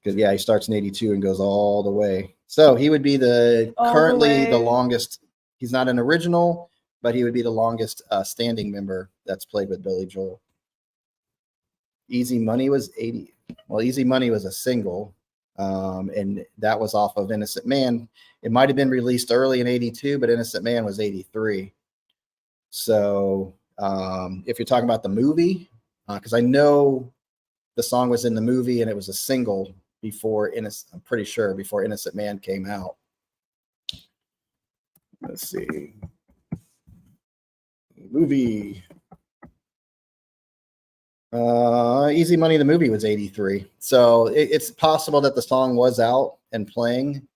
because he starts in '82 and goes all the way. So he would be currently the longest. He's not an original, but he would be the longest standing member that's played with Billy Joel. Easy Money was 80. Well, Easy Money was a single, and that was off of Innocent Man. It might have been released early in '82, but Innocent Man was '83. So if you're talking about the movie, because I know the song was in the movie and it was a single before I'm pretty sure before Innocent Man came out. Let's see. Movie. Easy Money, the movie was '83. So it's possible that the song was out and playing.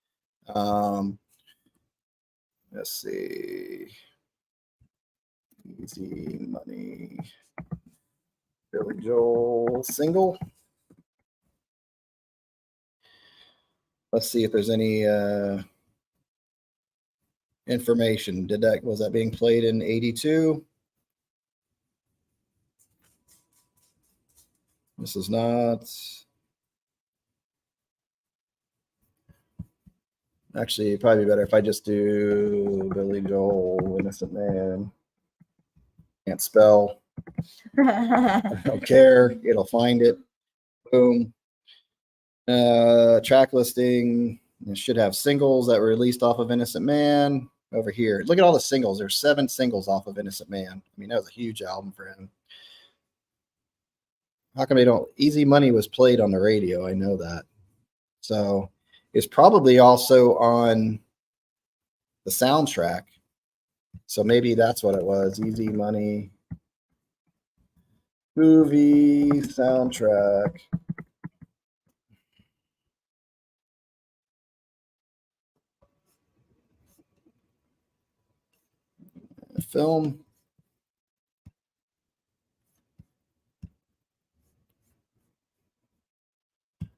Let's see. Easy Money. Billy Joel single. Let's see if there's any information. Was that being played in 82? This is not. Actually, it'd probably be better if I just do Billy Joel, Innocent Man. Can't spell. I don't care. It'll find it. Boom. Track listing. It should have singles that were released off of Innocent Man. Over here. Look at all the singles. There's 7 singles off of Innocent Man. I mean, that was a huge album for him. How come they don't? Easy Money was played on the radio. I know that. So it's probably also on the soundtrack. So maybe that's what it was. Easy Money movie soundtrack. Film.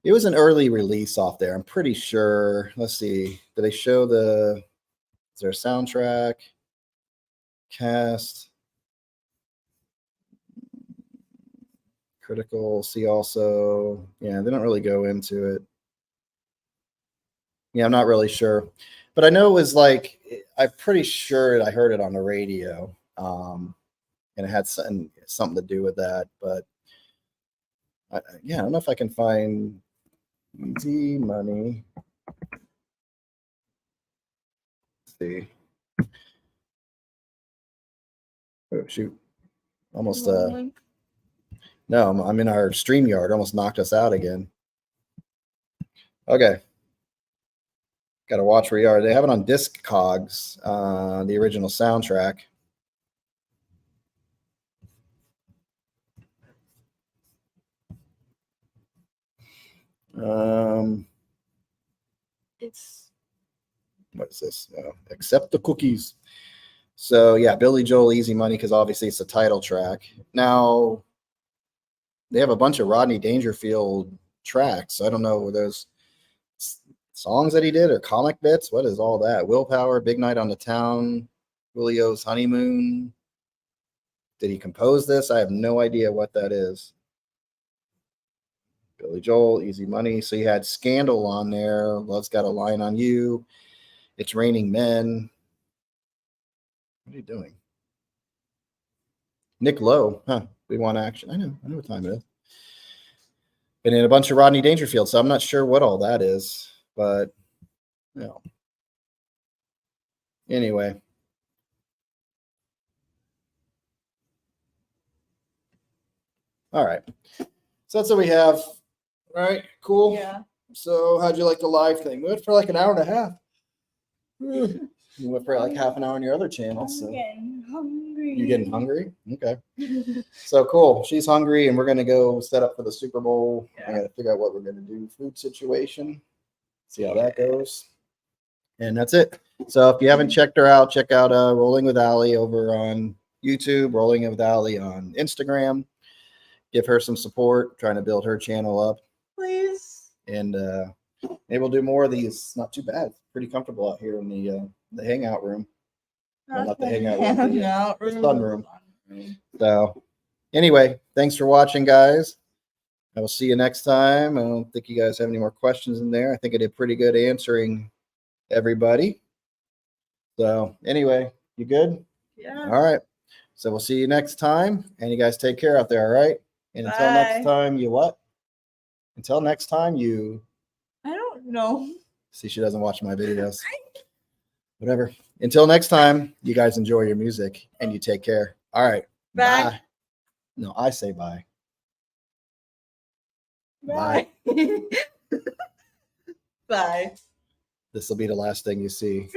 It was an early release off there. I'm pretty sure. Let's see. Did they show is there a soundtrack? Cast. Critical. See also. Yeah, they don't really go into it. Yeah, I'm not really sure. But I know it was like, I'm pretty sure I heard it on the radio. And it had something to do with that. But I don't know if I can find Easy Money. Let's see. Oh, shoot. Almost, no, I'm in our StreamYard. Almost knocked us out again. Okay. Got to watch where you are. They have it on Discogs, the original soundtrack. It's what is this? Accept the cookies. So yeah, Billy Joel, Easy Money, because obviously it's the title track. Now they have a bunch of Rodney Dangerfield tracks. I don't know were those songs that he did or comic bits. What is all that? Willpower, Big Night on the Town, Julio's Honeymoon. Did he compose this? I have no idea what that is. Billy Joel, Easy Money. So you had Scandal on there. Love's Got a Line on You. It's Raining Men. What are you doing? Nick Lowe. Huh. We Want Action. I know what time it is. And then a bunch of Rodney Dangerfield. So I'm not sure what all that is. But, you know. Anyway. All right. So that's what we have. All right. Cool. yeah. So how'd you like the live thing? We went for like an hour and a half. You went for like half an hour on your other channel. So I'm getting hungry. you getting hungry? Okay. So cool. She's hungry, and we're gonna go set up for the Super Bowl. I gotta figure out what we're gonna do. Food situation. See how that goes. And that's it. So if you haven't checked her out, check out Rolling with Allie over on YouTube, Rolling with Allie on Instagram. Give her some support, trying to build her channel up. Please. And maybe we'll do more of these. It's not too bad. It's pretty comfortable out here in the hangout room. Well, not the hangout room, the sunroom. So anyway, thanks for watching, guys. I will see you next time. I don't think you guys have any more questions in there. I think I did pretty good answering everybody. So anyway, you good? Yeah. All right. So we'll see you next time. And you guys take care out there, all right? And until next time, you what? Until next time, you... I don't know. See, she doesn't watch my videos. Whatever. Until next time, you guys enjoy your music and you take care. All right. Bye. No, I say bye. Bye. Bye. This will be the last thing you see.